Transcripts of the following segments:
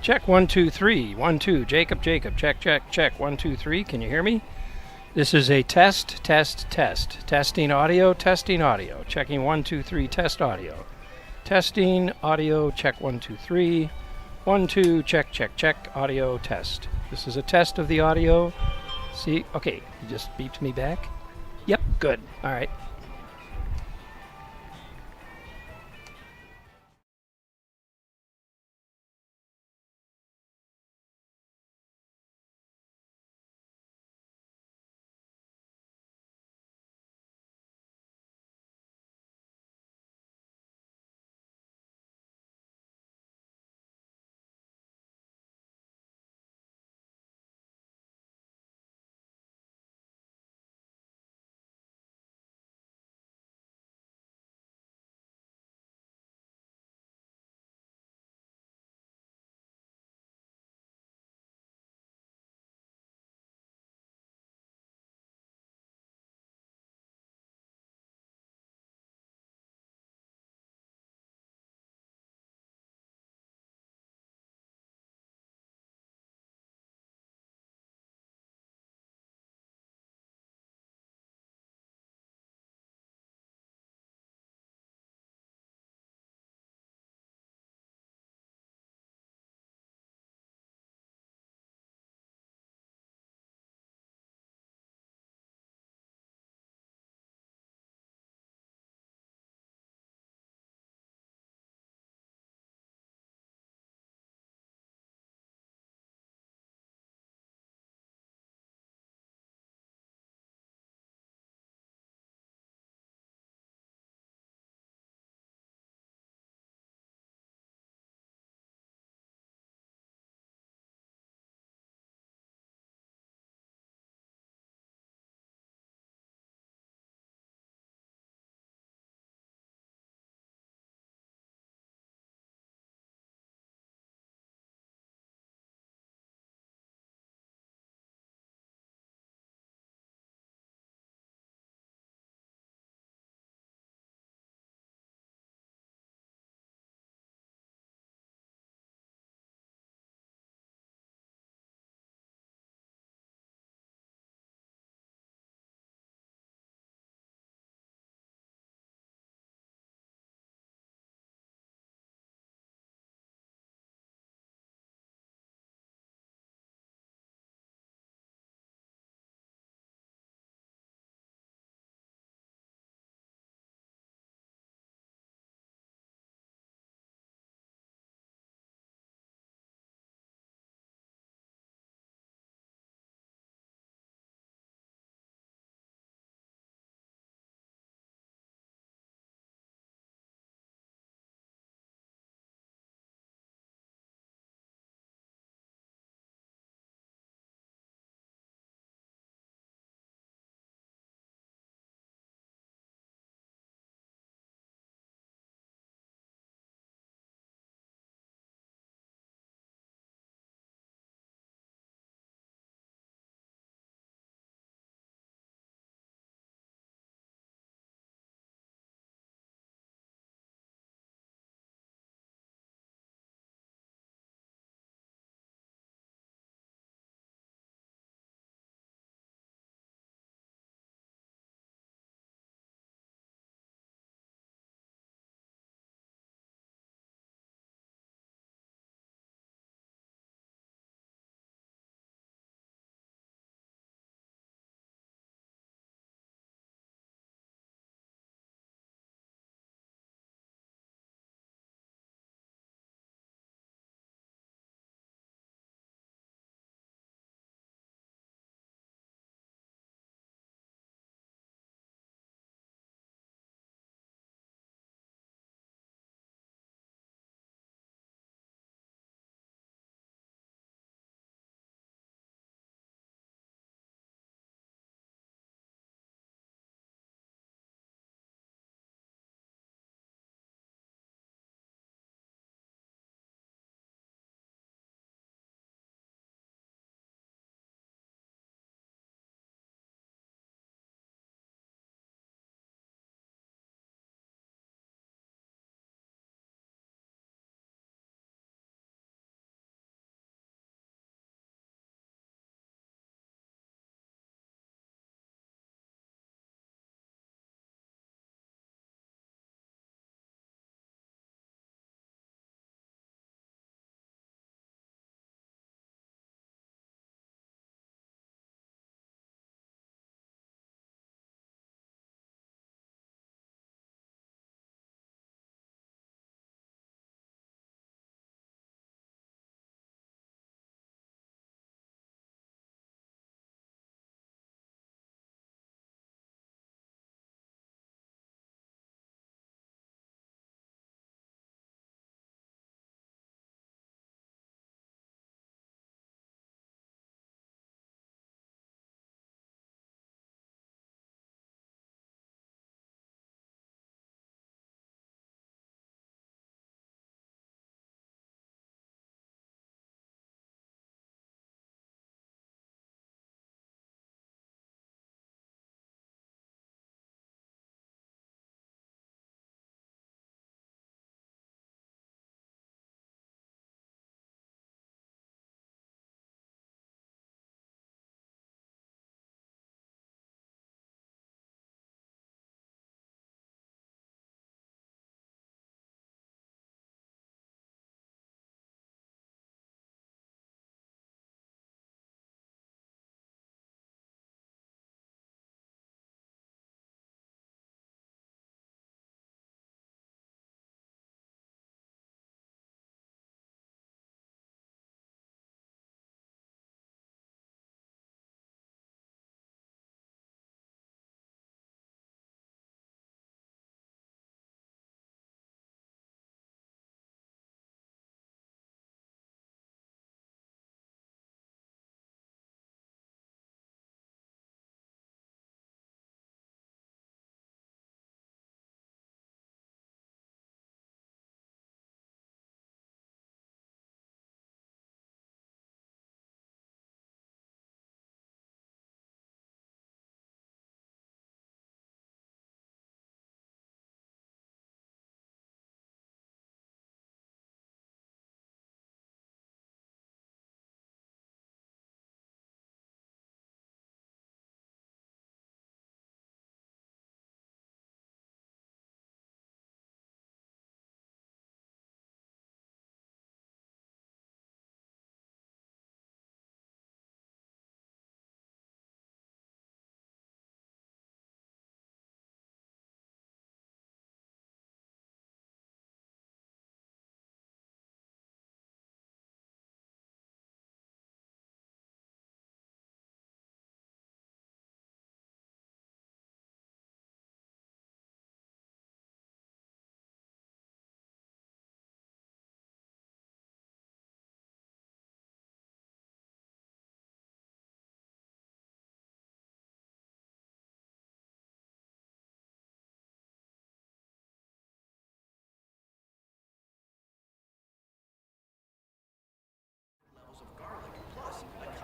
Check 1 2 3 1 2. Jacob, Jacob. Check, check, check. 1 2 3. Can you hear me? This is a test, test, test. Testing audio, testing audio. Checking 1 2 3. Test audio. Testing audio. Check 1 2 3. 1 2. Check, check, check. Audio test. This is a test of the audio. See? Okay. You just beeped me back. Yep. Good. All right.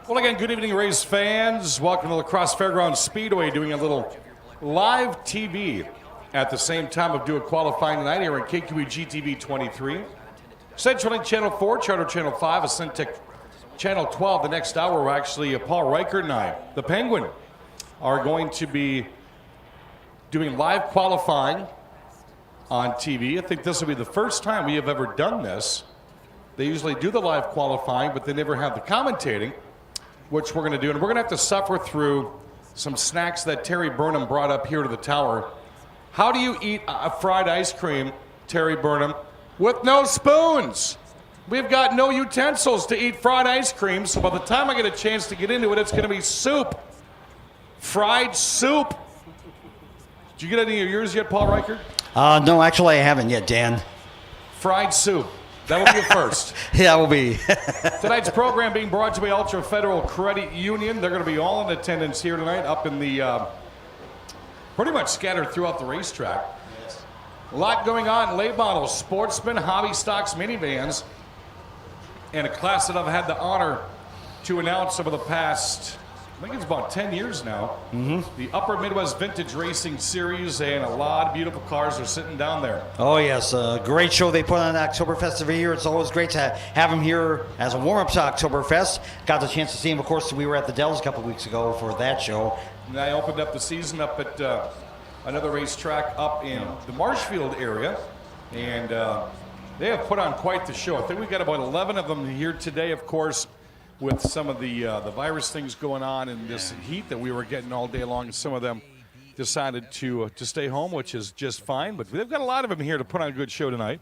Well, again, good evening, race fans. Welcome to the Crosse Fairgrounds Speedway, doing a little live TV at the same time of doing qualifying tonight here on KQEG TV 23. Central Link Channel 4, Charter Channel 5, Ascentec Channel 12. The next hour, we're actually Paul Reichert and I, the Penguin, are going to be doing live qualifying on TV. I think this will be the first time we have ever done this. They usually do the live qualifying, but they never have the commentating, which we're going to do. And we're going to have to suffer through some snacks that Terry Burnham brought up here to the tower. How do you eat a fried ice cream, Terry Burnham, with no spoons? We've got no utensils to eat fried ice cream, so by the time I get a chance to get into it, it's going to be soup. Fried soup. Did you get any of yours yet, Paul Reichert? No, actually I haven't yet, Dan. Fried soup. That will be a first. Yeah, it will be. Tonight's program being brought to you by Ultra Federal Credit Union. They're going to be all in attendance here tonight up in the, pretty much scattered throughout the racetrack. Yes. A lot going on. Late models, sportsmen, hobby stocks, minivans, and a class that I've had the honor to announce over the past, I think it's about 10 years now. The Upper Midwest Vintage Racing Series, and a lot of beautiful cars are sitting down there. Oh, yes. A great show they put on Oktoberfest every year. It's always great to have them here as a warm-up to Oktoberfest. Got the chance to see him. Of course, we were at the Dells a couple weeks ago for that show. And I opened up the season up at another racetrack up in the Marshfield area. And they have put on quite the show. I think we've got about 11 of them here today, of course, with some of the virus things going on and this heat that we were getting all day long. Some of them decided to stay home, which is just fine. But they've got a lot of them here to put on a good show tonight.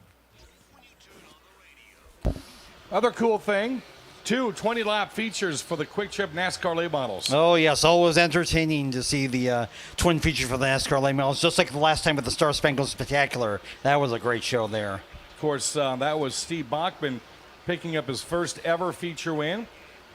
Other cool thing, 2 20-lap features for the Quick Trip NASCAR late models. Oh, yes. Always entertaining to see the twin feature for the NASCAR late models, just like the last time with the Star Spangled Spectacular. That was a great show there. Of course, that was Steve Bachman picking up his first ever feature win.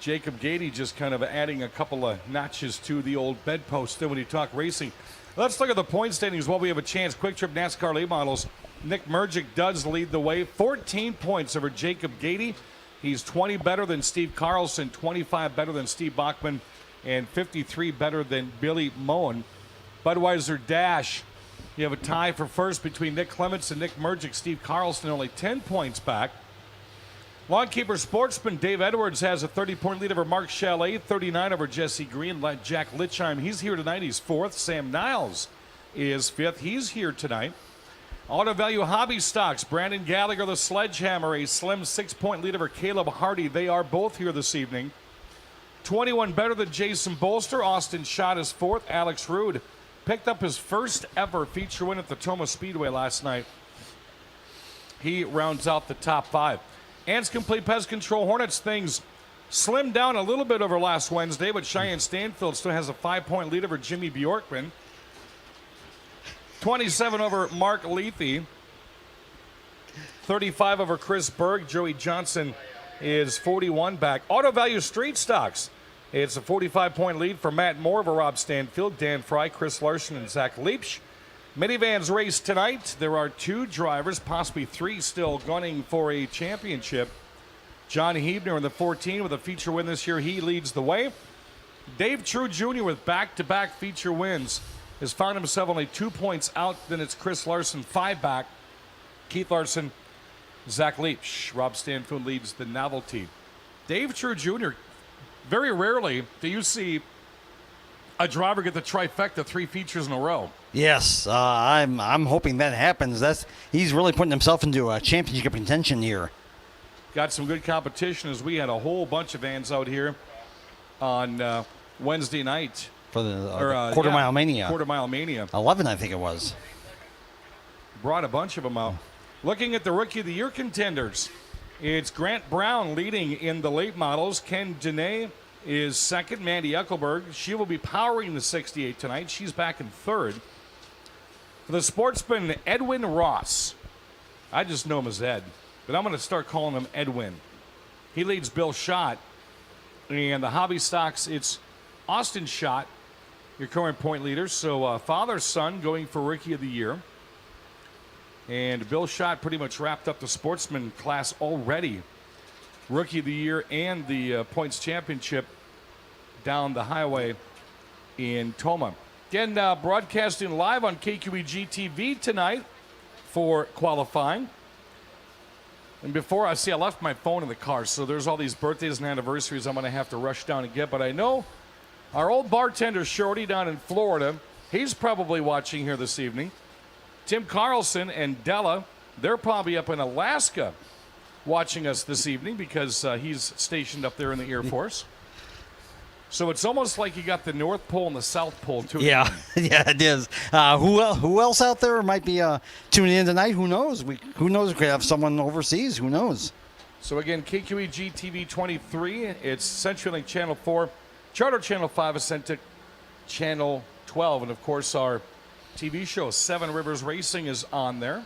Jacob Gady just kind of adding a couple of notches to the old bedpost when he talk racing. Let's look at the point standings while we have a chance. Quick Trip NASCAR late models. Nick Mergic does lead the way. 14 points over Jacob Gady. He's 20 better than Steve Carlson, 25 better than Steve Bachman, and 53 better than Billy Moen. Budweiser Dash, you have a tie for first between Nick Clements and Nick Mergic. Steve Carlson only 10 points back. Lawnkeeper Sportsman Dave Edwards has a 30-point lead over Mark Chalet, 39 over Jesse Green. Jack Litchheim, he's here tonight. He's 4th. Sam Niles is 5th. He's here tonight. Auto Value Hobby Stocks, Brandon Gallagher, the Sledgehammer, a slim 6-point lead over Caleb Hardy. They are both here this evening. 21 better than Jason Bolster. Austin Schott is 4th. Alex Rude picked up his first ever feature win at the Toma Speedway last night. He rounds out the top 5. Ants Complete Pest Control Hornets, things slimmed down a little bit over last Wednesday, but Cheyenne Stanfield still has a 5-point lead over Jimmy Bjorkman. 27 over Mark Lethe. 35 over Chris Berg. Joey Johnson is 41 back. Auto Value Street Stocks. It's a 45-point lead for Matt Moore over Rob Stanfield, Dan Fry, Chris Larson, and Zach Leipsch. Minivans race tonight. There are 2 drivers, possibly 3 still gunning for a championship. John Hebner in the 14 with a feature win this year. He leads the way. Dave True Jr. with back-to-back feature wins has found himself only 2 points out. Then it's Chris Larson, 5 back. Keith Larson, Zach Leipsch. Rob Stanfield leads the novelty. Dave True Jr., very rarely do you see a driver get the trifecta 3 features in a row. Yes, I'm hoping that happens. He's really putting himself into a championship contention here. Got some good competition as we had a whole bunch of vans out here on Wednesday night. For the Quarter Mile Mania. Quarter Mile Mania. 11, I think it was. Brought a bunch of them out. Looking at the Rookie of the Year contenders, it's Grant Brown leading in the late models. Ken Dene is 2nd. Mandy Eckelberg, she will be powering the 68 tonight. She's back in 3rd. For the sportsman, Edwin Ross. I just know him as Ed, but I'm going to start calling him Edwin. He leads Bill Schott. And the hobby stocks, it's Austin Schott, your current point leader. So father-son going for Rookie of the Year. And Bill Schott pretty much wrapped up the sportsman class already. Rookie of the Year and the points championship down the highway in Toma. Again, broadcasting live on KQEG TV tonight for qualifying. And before I left my phone in the car, so there's all these birthdays and anniversaries I'm going to have to rush down and get. But I know our old bartender, Shorty, down in Florida, he's probably watching here this evening. Tim Carlson and Della, they're probably up in Alaska watching us this evening because he's stationed up there in the Air Force. So it's almost like you got the North Pole and the South Pole, too. Yeah, yeah, it is. Who else out there might be tuning in tonight? Who knows? Who knows? We could have someone overseas. Who knows? So again, KQEG TV 23. It's CenturyLink Channel 4, Charter Channel 5, Ascentic Channel 12, and of course our TV show Seven Rivers Racing is on there.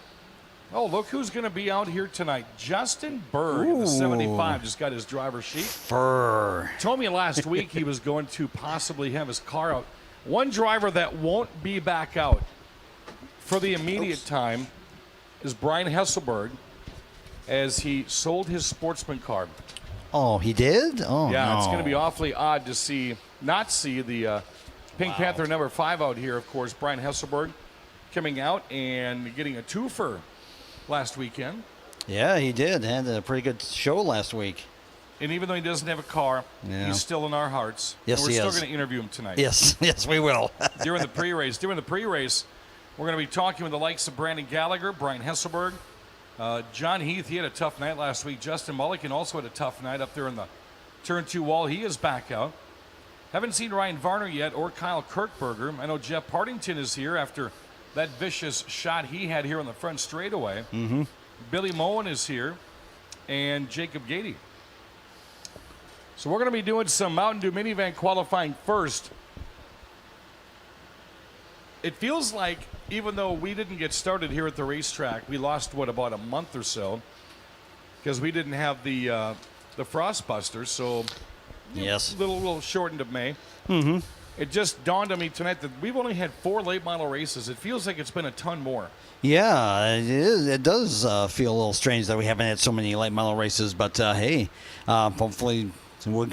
Oh, look who's going to be out here tonight. Justin Berg, in the 75, just got his driver's sheet. Told me last week he was going to possibly have his car out. One driver that won't be back out for the immediate time is Brian Hesselberg, as he sold his sportsman car. Oh, he did? Oh, yeah, no. It's going to be awfully odd to not see the Pink Panther number 5 out here, of course. Brian Hesselberg coming out and getting a twofer last weekend. Yeah, he did. Had a pretty good show last week. And even though he doesn't have a car, he's still in our hearts. Yes, and we're he still is. going to interview him tonight. Yes, we will. During the pre-race, we're going to be talking with the likes of Brandon Gallagher, Brian Hesselberg, John Heath. He had a tough night last week. Justin Mulligan also had a tough night up there in the turn 2 wall. He is back out. Haven't seen Ryan Varner yet or Kyle Kirkberger. I know Jeff Partington is here after that vicious shot he had here on the front straightaway. Mm-hmm. Billy Moen is here, and Jacob Gady. So we're going to be doing some Mountain Dew minivan qualifying first. It feels like, even though we didn't get started here at the racetrack, we lost, about a month or so, because we didn't have the Frostbusters, so yes, a little shortened of May. Mm-hmm. It just dawned on me tonight that we've only had 4 late model races. It feels like it's been a ton more. Yeah, it is. It does feel a little strange that we haven't had so many late model races, but hey, hopefully we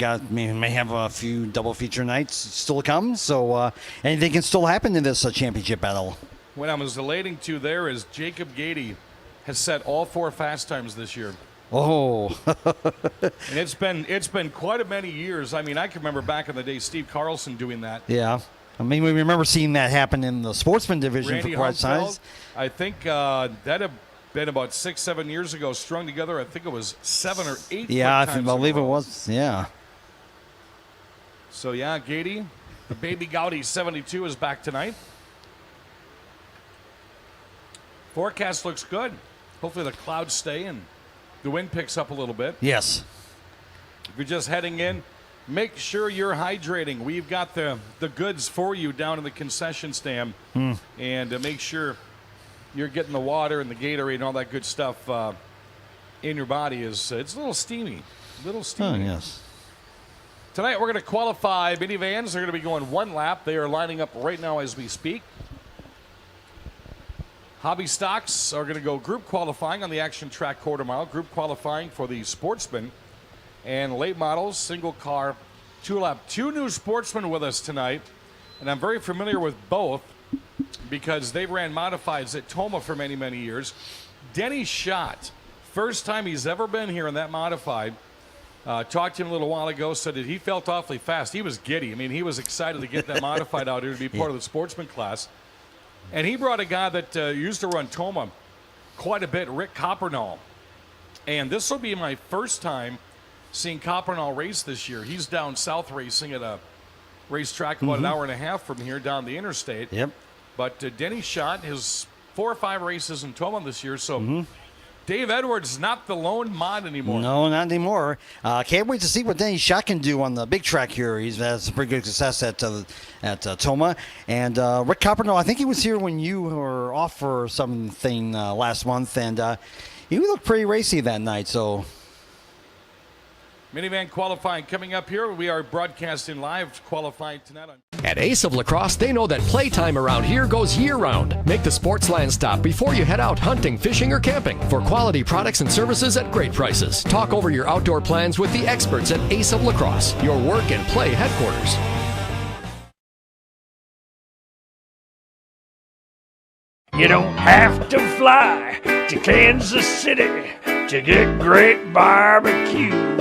may have a few double feature nights still to come, so anything can still happen in this championship battle. What I was relating to there is Jacob Gady has set all 4 fast times this year. Oh. And it's been quite a many years. I mean, I can remember back in the day Steve Carlson doing that. Yeah. I mean, we remember seeing that happen in the sportsman division Randy for quite some time. I think that had been about 6-7 years ago, strung together. I think it was 7 or 8. Yeah, I believe it was. Yeah. So yeah, Gady, the baby Gaudy 72 is back tonight. Forecast looks good. Hopefully the clouds stay and the wind picks up a little bit. Yes. If you're just heading in, make sure you're hydrating. We've got the goods for you down in the concession stand. And make sure you're getting the water and the Gatorade and all that good stuff in your body. It's a little steamy. Oh, yes. Tonight we're going to qualify minivans. They're going to be going 1 lap. They are lining up right now as we speak. Hobby stocks are going to go group qualifying on the Action Track quarter mile, group qualifying for the sportsman, and late models, single car, 2 lap. 2 new sportsmen with us tonight, and I'm very familiar with both because they ran modifieds at Toma for many, many years. Denny Schott, first time he's ever been here in that modified. Talked to him a little while ago, said that he felt awfully fast. He was giddy. I mean, he was excited to get that modified out here to be part of the sportsman class. And he brought a guy that used to run Toma quite a bit, Rick Coppernall. And this will be my first time seeing Coppernall race this year. He's down south racing at a racetrack about an hour and a half from here down the interstate. Yep. But Denny Schott, his 4 or 5 races in Toma this year. So Dave Edwards is not the lone mod anymore. No, not anymore. Can't wait to see what Denny Schott can do on the big track here. He's had some pretty good success at Toma. And Rick Coppernall, I think he was here when you were off for something last month, and he looked pretty racy that night. So Minivan qualifying coming up here. We are broadcasting live qualifying tonight. At Ace of Lacrosse, they know that playtime around here goes year-round. Make the Sportsland stop before you head out hunting, fishing, or camping for quality products and services at great prices. Talk over your outdoor plans with the experts at Ace of Lacrosse, your work and play headquarters. You don't have to fly to Kansas City to get great barbecue.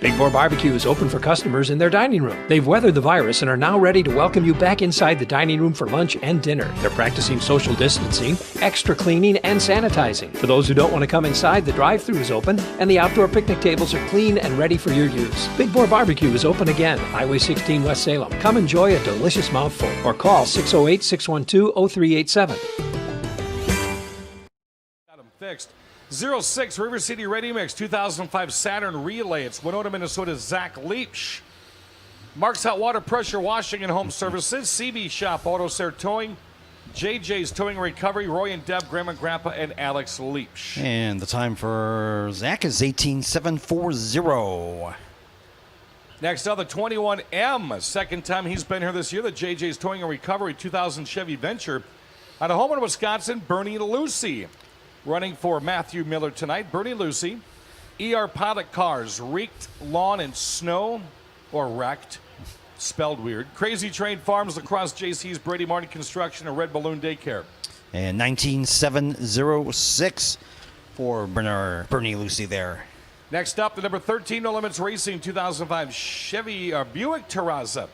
Big Boar Barbecue is open for customers in their dining room. They've weathered the virus and are now ready to welcome you back inside the dining room for lunch and dinner. They're practicing social distancing, extra cleaning, and sanitizing. For those who don't want to come inside, the drive-thru is open, and the outdoor picnic tables are clean and ready for your use. Big Boar Barbecue is open again, Highway 16 West Salem. Come enjoy a delicious mouthful or call 608-612-0387. Got them fixed. 06 River City Ready Mix 2005 Saturn Relay. It's Winona, Minnesota's Zach Leach. Mark's Hot Water Pressure Washing and Home Services. CB Shop Auto Care Towing. JJ's Towing and Recovery. Roy and Deb, Grandma and Grandpa, and Alex Leach. And the time for Zach is 18:740. Next up, the 21M. Second time he's been here this year. The JJ's Towing and Recovery 2000 Chevy Venture. Out of Homeland, Wisconsin, Bernie Lucy. Running for Matthew Miller tonight, Bernie Lucy. ER Pilot Cars, Wreaked Lawn and Snow, or Wrecked, spelled weird. Crazy Train Farms, Lacrosse JC's, Brady Martin Construction, and Red Balloon Daycare. And 19,706 for Bernie Lucy there. Next up, the number 13 No Limits Racing 2005 Chevy Buick Terraza.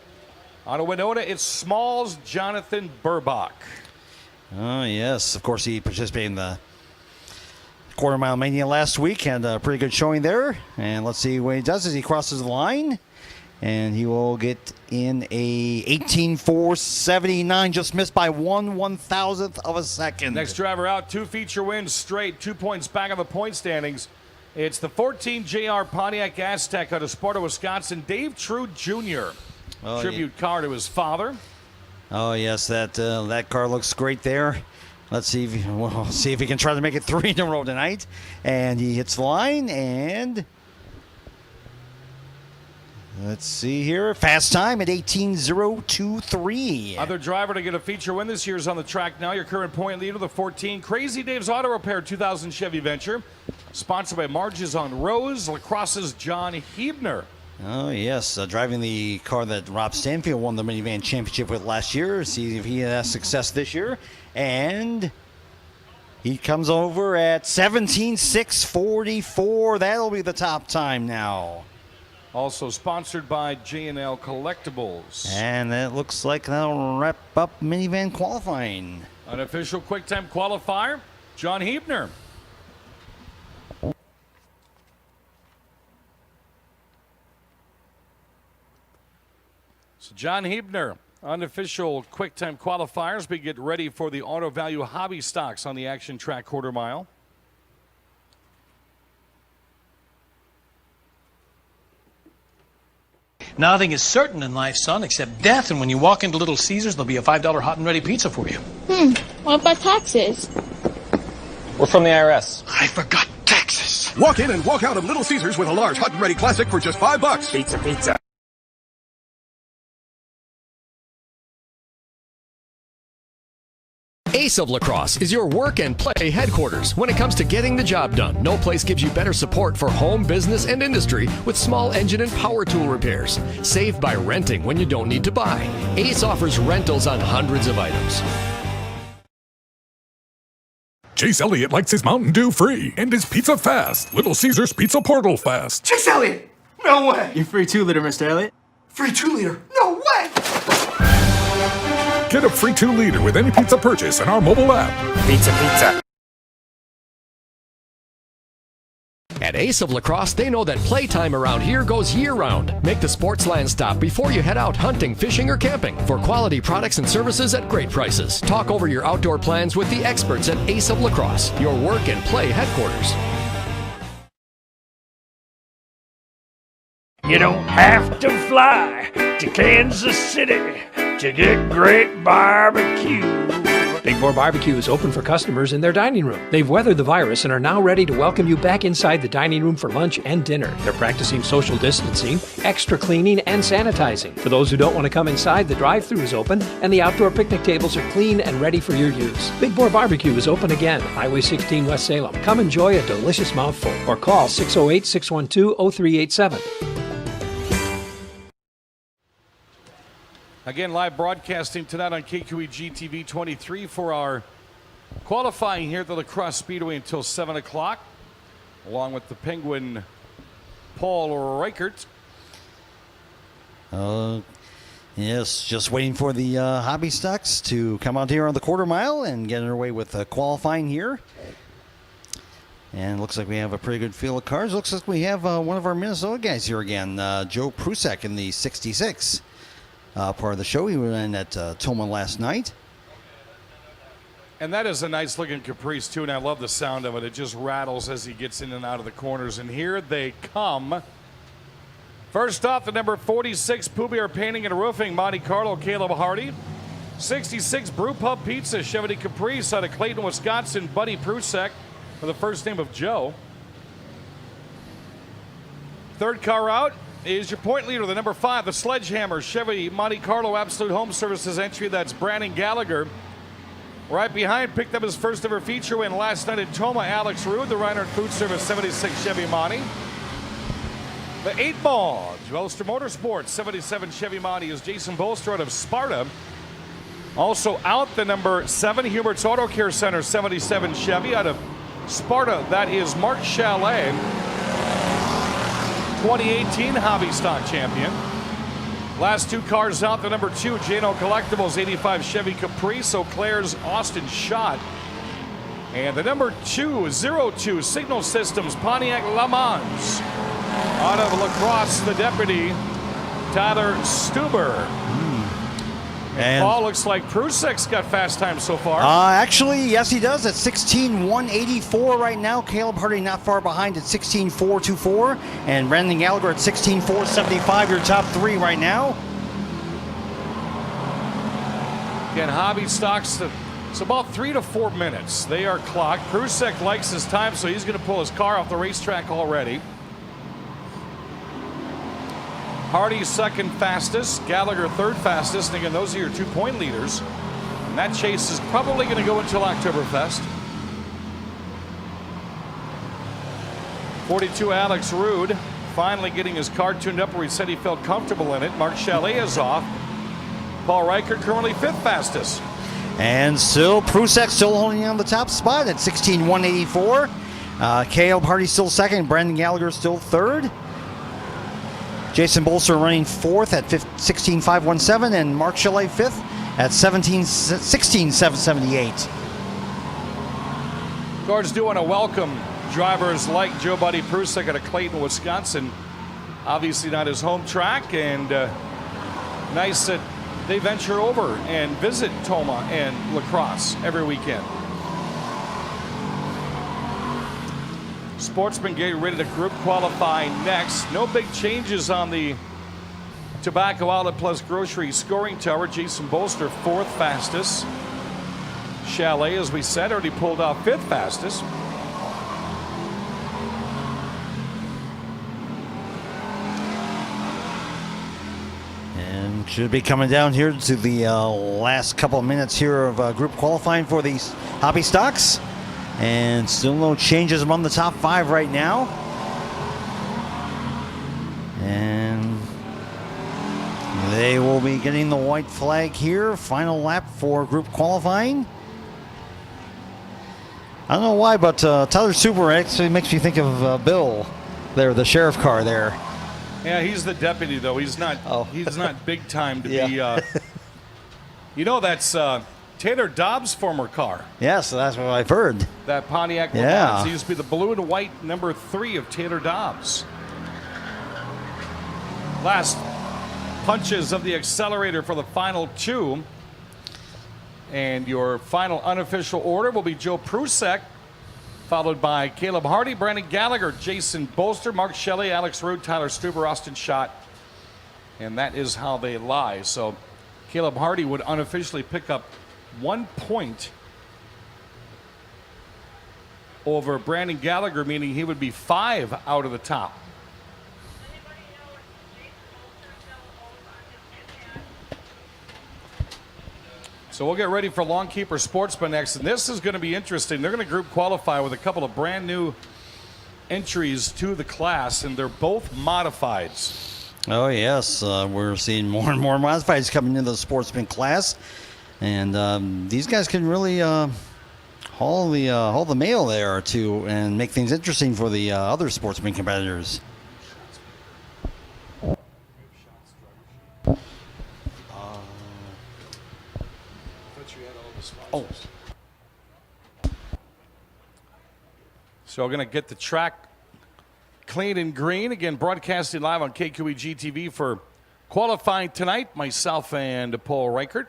Out of Winona, it's Smalls Jonathan Burbach. Oh, yes. Of course, he participated in the Quarter Mile Mania last week. Had a pretty good showing there. And let's see what he does as he crosses the line. And he will get in a 18.479, just missed by 1/1000th of a second. Next driver out, 2 feature wins straight, 2 points back on the point standings. It's the 14 JR Pontiac Aztec out of Sparta, Wisconsin, Dave True Jr. Tribute car to his father. Oh, yes, that car looks great there. Let's see if we'll see if he can try to make it 3 in a row tonight. And he hits the line, and let's see here. Fast time at 18.023. Other driver to get a feature win this year is on the track now. Your current point leader, the 14 Crazy Dave's Auto Repair 2000 Chevy Venture. Sponsored by Marges on Rose, Lacrosse's John Hebner. Oh, yes, driving the car that Rob Stanfield won the minivan championship with last year. See if he has success this year. And he comes over at 17.644. That'll be the top time now. Also sponsored by J&L Collectibles. And that looks like that'll wrap up minivan qualifying. Unofficial quick time qualifier, John Hebner. So John Hebner, unofficial quick time qualifiers. We get ready for the Auto Value Hobby Stocks on the Action Track quarter mile. Nothing is certain in life, son, except death. And when you walk into Little Caesars, there'll be a $5 hot and ready pizza for you. What about taxes? We're from the IRS. I forgot taxes. Walk in and walk out of Little Caesars with a large hot and ready classic for just $5. Pizza, pizza. Ace of Lacrosse is your work and play headquarters. When it comes to getting the job done, no place gives you better support for home, business, and industry with small engine and power tool repairs. Save by renting when you don't need to buy. Ace offers rentals on hundreds of items. Chase Elliott likes his Mountain Dew free and his pizza fast. Little Caesars Pizza Portal fast. Chase Elliott! No way! Your free 2-liter, Mr. Elliott. Free 2-liter? No way! Get a free 2-liter with any pizza purchase in our mobile app. Pizza, pizza. At Ace of Lacrosse, they know that playtime around here goes year-round. Make the Sportsland stop before you head out hunting, fishing, or camping for quality products and services at great prices. Talk over your outdoor plans with the experts at Ace of Lacrosse, your work and play headquarters. You don't have to fly to Kansas City to get great barbecue. Big Boar Barbecue is open for customers in their dining room. They've weathered the virus and are now ready to welcome you back inside the dining room for lunch and dinner. They're practicing social distancing, extra cleaning, and sanitizing. For those who don't want to come inside, the drive-thru is open and the outdoor picnic tables are clean and ready for your use. Big Boar Barbecue is open again, Highway 16 West Salem. Come enjoy a delicious mouthful or call 608-612-0387. Again, live broadcasting tonight on KQEG TV 23 for our qualifying here at the La Crosse Speedway until 7 o'clock, along with the Penguin Paul Reichert. Yes, just waiting for the hobby stocks to come out here on the quarter mile and get underway with qualifying here. And it looks like we have a pretty good field of cars. Looks like we have one of our Minnesota guys here again, Joe Prusek in the 66. Part of the show. He was in at Toma last night. And that is a nice looking Caprice too, and I love the sound of it. It just rattles as he gets in and out of the corners. And here they come. First off, the number 46 Pubier Painting and Roofing, Monte Carlo, Caleb Hardy. 66 Brew Pub Pizza, Chevrolet Caprice out of Clayton, Wisconsin, Buddy Prusek with the first name of Joe. Third car out is your point leader, the number 5, the Sledgehammer, Chevy Monte Carlo Absolute Home Services entry. That's Brandon Gallagher. Right behind, picked up his first ever feature win last night at Toma, Alex Rude, the Reinhardt Food Service 76 Chevy Monte. The 8-ball, Ulster Motorsports 77 Chevy Monte is Jason Bolster out of Sparta. Also out, the number 7 Hubert's Auto Care Center 77 Chevy out of Sparta. That is Mark Chalet, 2018 Hobby Stock Champion. Last 2 cars out, the number 2 Jano Collectibles 85 Chevy Caprice, Eau Claire's Austin Schott. And the number 202 Signal Systems Pontiac Le Mans out of La Crosse, the deputy Tyler Stuber. And Paul, looks like Prusek's got fast time so far. Actually, yes, he does. At 16.184 right now. Caleb Hardy not far behind at 16.424. And Brandon Gallagher at 16.475. Your top 3 right now. Again, hobby stocks, it's about 3 to 4 minutes. They are clocked. Prusek likes his time, so he's going to pull his car off the racetrack already. Hardy second fastest, Gallagher third fastest, and again, those are your 2-point leaders. And that chase is probably going to go until Oktoberfest. 42 Alex Rude, finally getting his car tuned up where he said he felt comfortable in it. Mark Chalet is off. Paul Reichert currently 5th fastest. And still, Prusek still holding on the top spot at 16.184. Caleb Hardy still second, Brandon Gallagher still third. Jason Bolster running 4th at 16.517, and Mark Chalet 5th at 16.778. Guards do want to welcome drivers like Joe Buddy Prusek out of Clayton, Wisconsin. Obviously not his home track, and nice that they venture over and visit Toma and La Crosse every weekend. Sportsman getting ready to group qualify next. No big changes on the Tobacco Outlet Plus Grocery scoring tower. Jason Bolster 4th fastest. Chalet, as we said, already pulled off 5th fastest. And should be coming down here to the last couple of minutes here of group qualifying for these hobby stocks. And still no changes among the top 5 right now. And they will be getting the white flag here. Final lap for group qualifying. I don't know why, but Tyler Stuber actually makes me think of Bill there, the sheriff car there. Yeah, he's the deputy, though. He's not. He's not big time to be. You know, that's Taylor Dobbs' former car. Yes, that's what I've heard. That Pontiac Le Mans. He used to be the blue and white number 3 of Taylor Dobbs. Last punches of the accelerator for the final 2. And your final unofficial order will be Joe Prusek, followed by Caleb Hardy, Brandon Gallagher, Jason Bolster, Mark Shelley, Alex Rude, Tyler Stuber, Austin Schott. And that is how they lie. So Caleb Hardy would unofficially pick up 1 point over Brandon Gallagher, meaning he would be 5 out of the top. So we'll get ready for Long Keeper Sportsman next, and this is going to be interesting. They're going to group qualify with a couple of brand new entries to the class, and they're both modifieds. Oh yes, we're seeing more and more modifieds coming into the sportsman class, and these guys can really haul the mail there too, and make things interesting for the other sportsman competitors. Oh. So we're going to get the track clean and green. Again, broadcasting live on KQEG TV for qualifying tonight. Myself and Paul Reichert.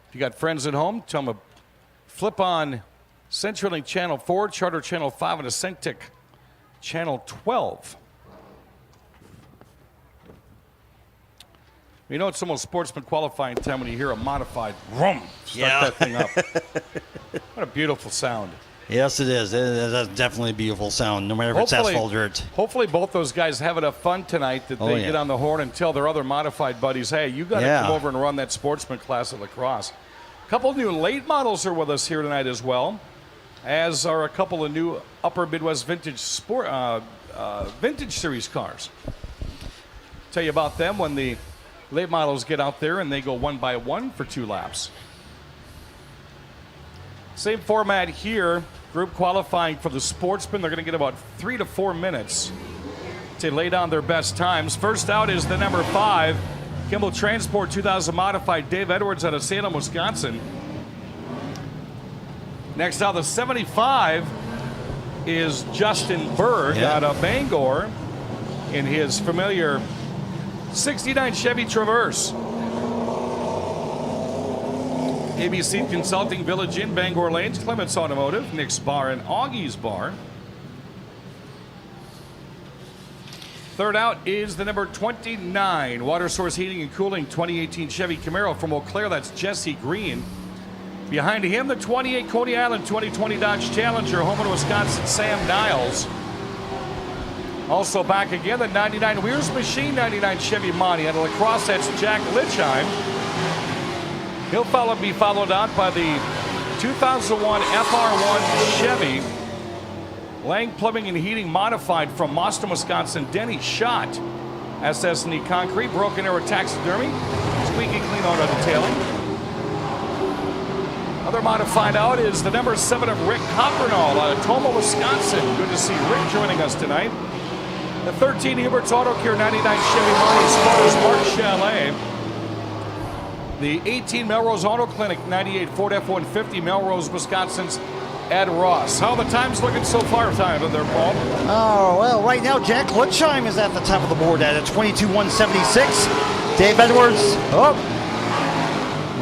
If you got friends at home, tell them to flip on CenturyLink Channel 4, Charter Channel 5, and Ascentic Channel 12. You know it's almost sportsman qualifying time when you hear a modified vroom start that thing up. What a beautiful sound. Yes, it is. That's definitely a beautiful sound, no matter if it's asphalt or dirt. Hopefully both those guys have enough fun tonight that they get on the horn and tell their other modified buddies, hey, you got to come over and run that sportsman class at La Crosse. A couple of new late models are with us here tonight as well, as are a couple of new Upper Midwest Vintage Vintage Series cars. Tell you about them when the late models get out there and they go 1 by 1 for 2 laps. Same format here, group qualifying for the sportsman. They're going to get about 3 to 4 minutes to lay down their best times. First out is the number 5, Kimball Transport 2000 modified Dave Edwards out of Salem, Wisconsin. Next out, the 75 is Justin Berg out of Bangor in his familiar 69 Chevy Traverse. ABC Consulting, Village Inn, Bangor Lanes, Clements Automotive, Nick's Bar, and Augie's Bar. Third out is the number 29, Water Source Heating and Cooling 2018 Chevy Camaro from Eau Claire. That's Jesse Green. Behind him, the 28 Coney Island 2020 Dodge Challenger, home in Wisconsin, Sam Niles. Also back again, the 99 Weir's Machine 99 Chevy Monty out of La Crosse. That's Jack Lichheim. He'll be followed out by the 2001 FR1 Chevy Lang Plumbing and Heating modified from Boston, Wisconsin, Denny Schott. SS&E Concrete, Broken Arrow Taxidermy, Squeaky Clean Auto Detailing. Other modified out is the number 7 of Rick Coppernall out of Toma, Wisconsin. Good to see Rick joining us tonight. The 13 Hubert's Auto Care 99 Chevy Monty Spotters Mark Chalet. The 18 Melrose Auto Clinic 98 Ford F-150 Melrose, Wisconsin's Ed Ross. How are the times looking so far there, Paul? Oh, well, right now Jack Lichheim is at the top of the board at a 22,176. Dave Edwards.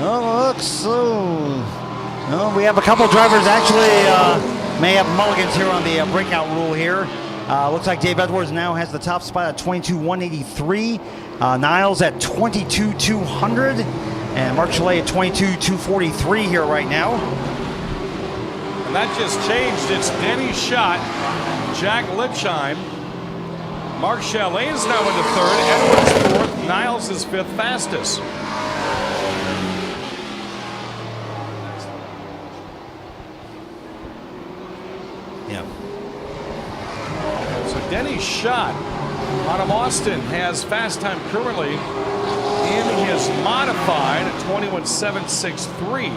Looks so. We have a couple drivers actually may have mulligans here on the breakout rule here. Looks like Dave Edwards now has the top spot at 22,183. Niles at 22,200. And Mark Chalet at 22,243 here right now. And that just changed. It's Denny Schott, Jack Lichheim. Mark Chalet is now into third. Edwards fourth. Niles is fifth fastest. Yeah. So Denny Schott out of Austin has fast time currently in his modified at 21,763.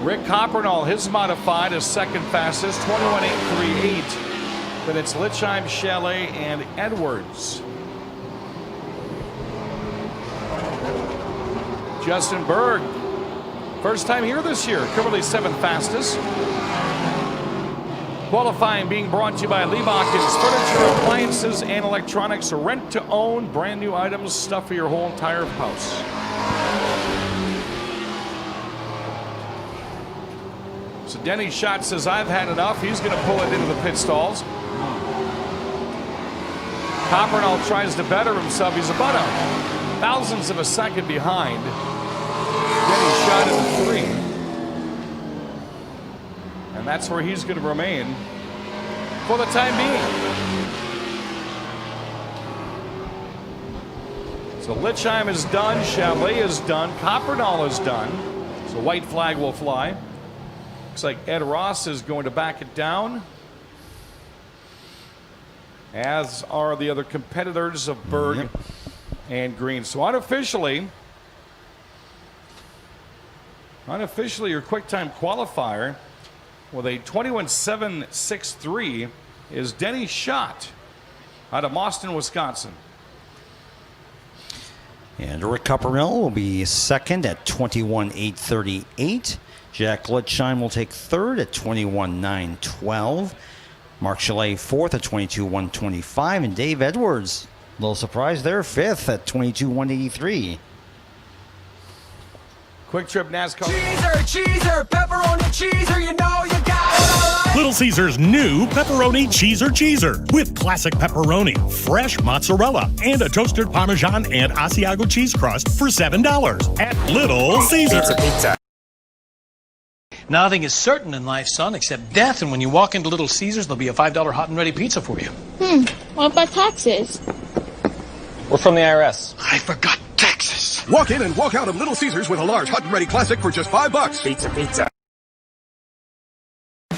Rick Coppernall, his modified is second fastest, 21,838. Then it's Lichheim, Chalet, and Edwards. Justin Berg, first time here this year, currently seventh fastest. Qualifying being brought to you by Leibach's Furniture, Appliances, and Electronics. Rent to own, brand new items, stuff for your whole entire house. So Denny Schott says, I've had enough. He's going to pull it into the pit stalls. Coppernall tries to better himself. He's about a thousandths of a second behind. Denny shot in the 3. And that's where he's going to remain for the time being. So Lichheim is done, Chalet is done, Coppernall is done. So white flag will fly. Looks like Ed Ross is going to back it down, as are the other competitors of Berg and Green. So unofficially, your QuickTime qualifier with a 21.763 is Denny Schott out of Boston, Wisconsin. And Rick Coppernall will be second at 21.838. Jack Lichheim will take third at 21.912. Mark Chalet fourth at 22.125. And Dave Edwards, a little surprise there, fifth at 22.183. Quick Trip NASCAR. Cheeser, pepperoni cheeser, you know you got it all right. Little Caesars new pepperoni cheeser with classic pepperoni, fresh mozzarella, and a toasted Parmesan and Asiago cheese crust for $7 at Little Caesars. Pizza. Nothing is certain in life, son, except death. And when you walk into Little Caesars, there'll be a $5 hot and ready pizza for you. What about taxes? We're from the IRS. I forgot taxes. Walk in and walk out of Little Caesars with a large hot and ready classic for just $5. Pizza.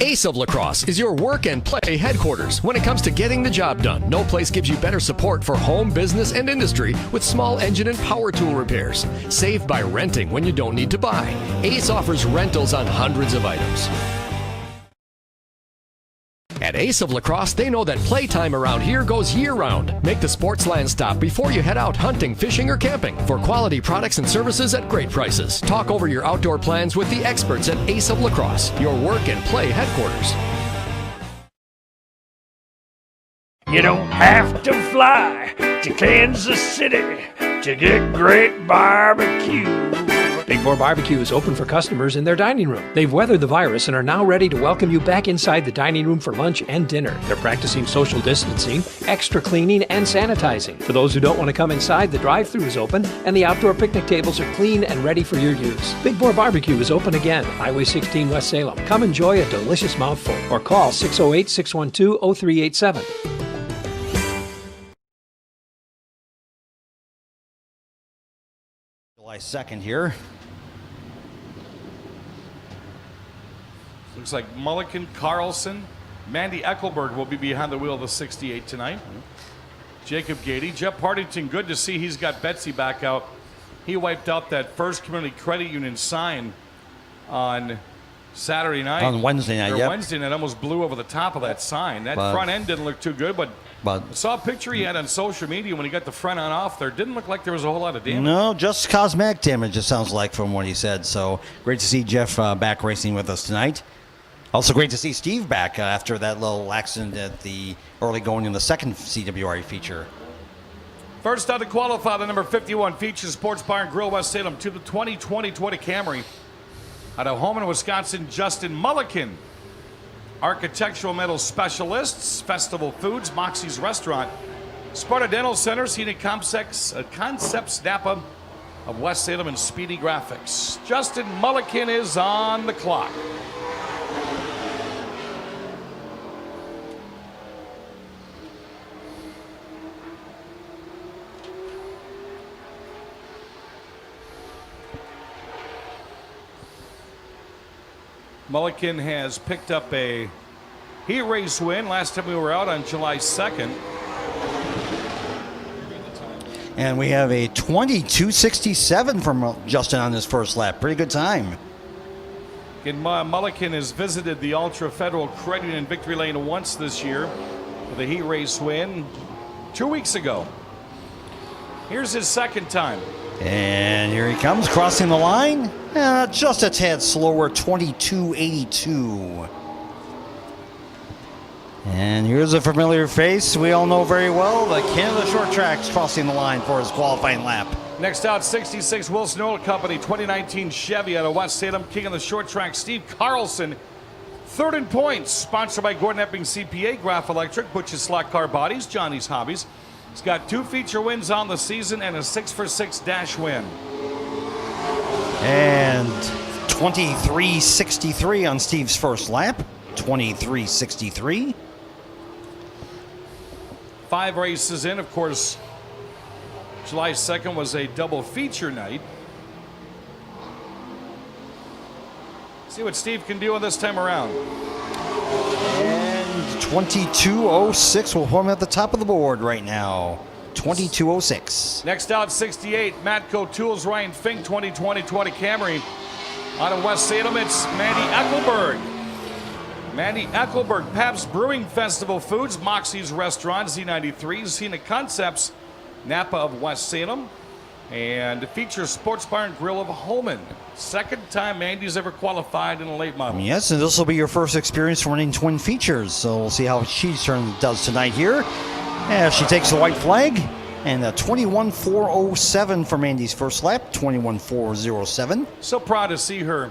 Ace of Lacrosse is your work and play headquarters when it comes to getting the job done. No place gives you better support for home, business, and industry with small engine and power tool repairs. Save by renting when you don't need to buy. Ace offers rentals on hundreds of items. At Ace of Lacrosse, they know that playtime around here goes year-round. Make the Sportsland stop before you head out hunting, fishing, or camping for quality products and services at great prices. Talk over your outdoor plans with the experts at Ace of Lacrosse, your work and play headquarters. You don't have to fly to Kansas City to get great barbecue. Big Boar Barbecue is open for customers in their dining room. They've weathered the virus and are now ready to welcome you back inside the dining room for lunch and dinner. They're practicing social distancing, extra cleaning, and sanitizing. For those who don't want to come inside, the drive-thru is open and the outdoor picnic tables are clean and ready for your use. Big Boar Barbecue is open again, Highway 16 West Salem. Come enjoy a delicious mouthful or call 608-612-0387. July 2nd here. Looks like Mulliken, Carlson, Mandy Eckelberg will be behind the wheel of the 68 tonight. Jacob Gady, Jeff Partington, good to see he's got Betsy back out. He wiped out that First Community Credit Union sign on Saturday night. On Wednesday night, yep. Wednesday night, almost blew over the top of that sign. That front end didn't look too good, but I saw a picture he had on social media when he got the front on off there. Didn't look like there was a whole lot of damage. No, just cosmetic damage, it sounds like, from what he said. So great to see Jeff back racing with us tonight. Also great to see Steve back after that little accident at the early going in the second CWRE feature. First out to qualify, the number 51 Feature Sports Bar and Grill West Salem to the 2020 Toyota Camry. Out of Holman, Wisconsin, Justin Mulliken. Architectural Metal Specialists, Festival Foods, Moxie's Restaurant, Sparta Dental Center, Scenic Concepts Napa of West Salem, and Speedy Graphics. Justin Mulliken is on the clock. Mulliken has picked up a heat race win. Last time we were out on July 2nd. And we have a 22.67 from Justin on his first lap. Pretty good time. And Mulliken has visited the Ultra Federal Credit Union Victory Lane once this year with a heat race win 2 weeks ago. Here's his second time. And here he comes, crossing the line. Just a tad slower, 22.82. And here's a familiar face we all know very well, the Canada Short Tracks crossing the line for his qualifying lap. Next out, 66 Wilson Oil Company, 2019 Chevy out of West Salem, king of the short track, Steve Carlson. Third in points, sponsored by Gordon Epping CPA, Graph Electric, Butch's Slot Car Bodies, Johnny's Hobbies, He's got 2 feature wins on the season and a 6-for-6 dash win. And 23.63 on Steve's first lap. 23.63. 5 races in, of course. July 2nd was a double feature night. See what Steve can do on this time around. And 22.06 will form at the top of the board right now. 22.06. Next out, 68, Matco Tools, Ryan Fink, 2020 Camry. Out of West Salem, it's Mandy Eckelberg. Mandy Eckelberg, Pabst Brewing Festival Foods, Moxie's Restaurant, Z93, Scenic Concepts, Napa of West Salem, and features Sports Bar and Grill of Holman. Second time Mandy's ever qualified in a late model. Yes, and this will be your first experience running twin features, so we'll see how she does tonight here. As she takes the white flag, and a 21.407 for Mandy's first lap, 21.407. So proud to see her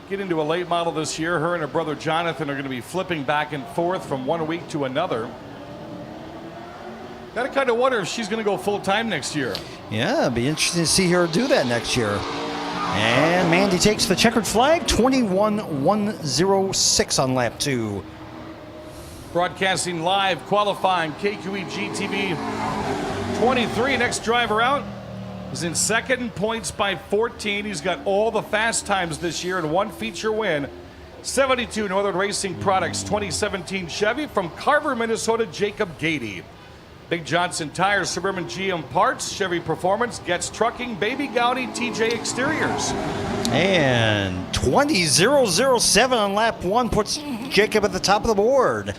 get into a late model this year. Her and her brother Jonathan are going to be flipping back and forth from one week to another. Gotta kind of wonder if she's going to go full time next year. Yeah, it'd be interesting to see her do that next year. And Mandy takes the checkered flag, 21.106 on lap 2. Broadcasting live, qualifying, KQEG TV 23. Next driver out is in second in points by 14. He's got all the fast times this year and 1 feature win. 72 Northern Racing Products 2017 Chevy from Carver, Minnesota, Jacob Gady. Big Johnson Tires, Suburban GM Parts, Chevy Performance, Getz Trucking, Baby Gowdy, TJ Exteriors. And 20.007 on lap 1 puts Jacob at the top of the board.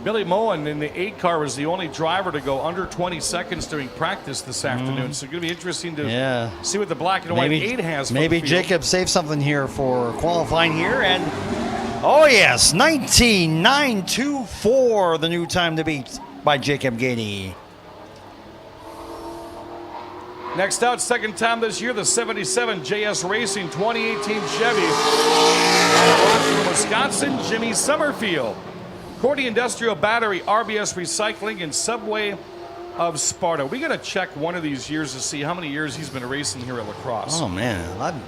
Billy Moen in the 8 car was the only driver to go under 20 seconds during practice this afternoon. So it's going to be interesting to see what the black and white 8 has. Maybe Jacob saved something here for qualifying here. And oh yes, 19.924, the new time to beat by Jacob Gady. Next out, second time this year, the 77 JS Racing 2018 Chevy. From Wisconsin, Jimmy Summerfield. Cordy Industrial Battery, RBS Recycling, and Subway of Sparta. We got to check one of these years to see how many years he's been racing here at La Crosse. Oh man, I'm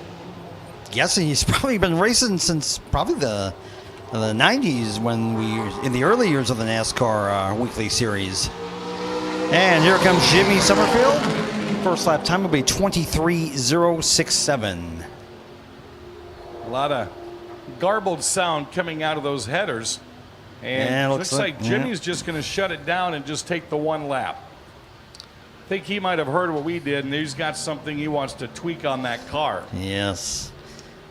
guessing he's probably been racing since probably the 90s when in the early years of the NASCAR weekly series. And here comes Jimmy Summerfield. First lap time will be 23.067. A lot of garbled sound coming out of those headers. And looks like Jimmy's just going to shut it down and just take the 1 lap. I think he might have heard what we did, and he's got something he wants to tweak on that car. Yes.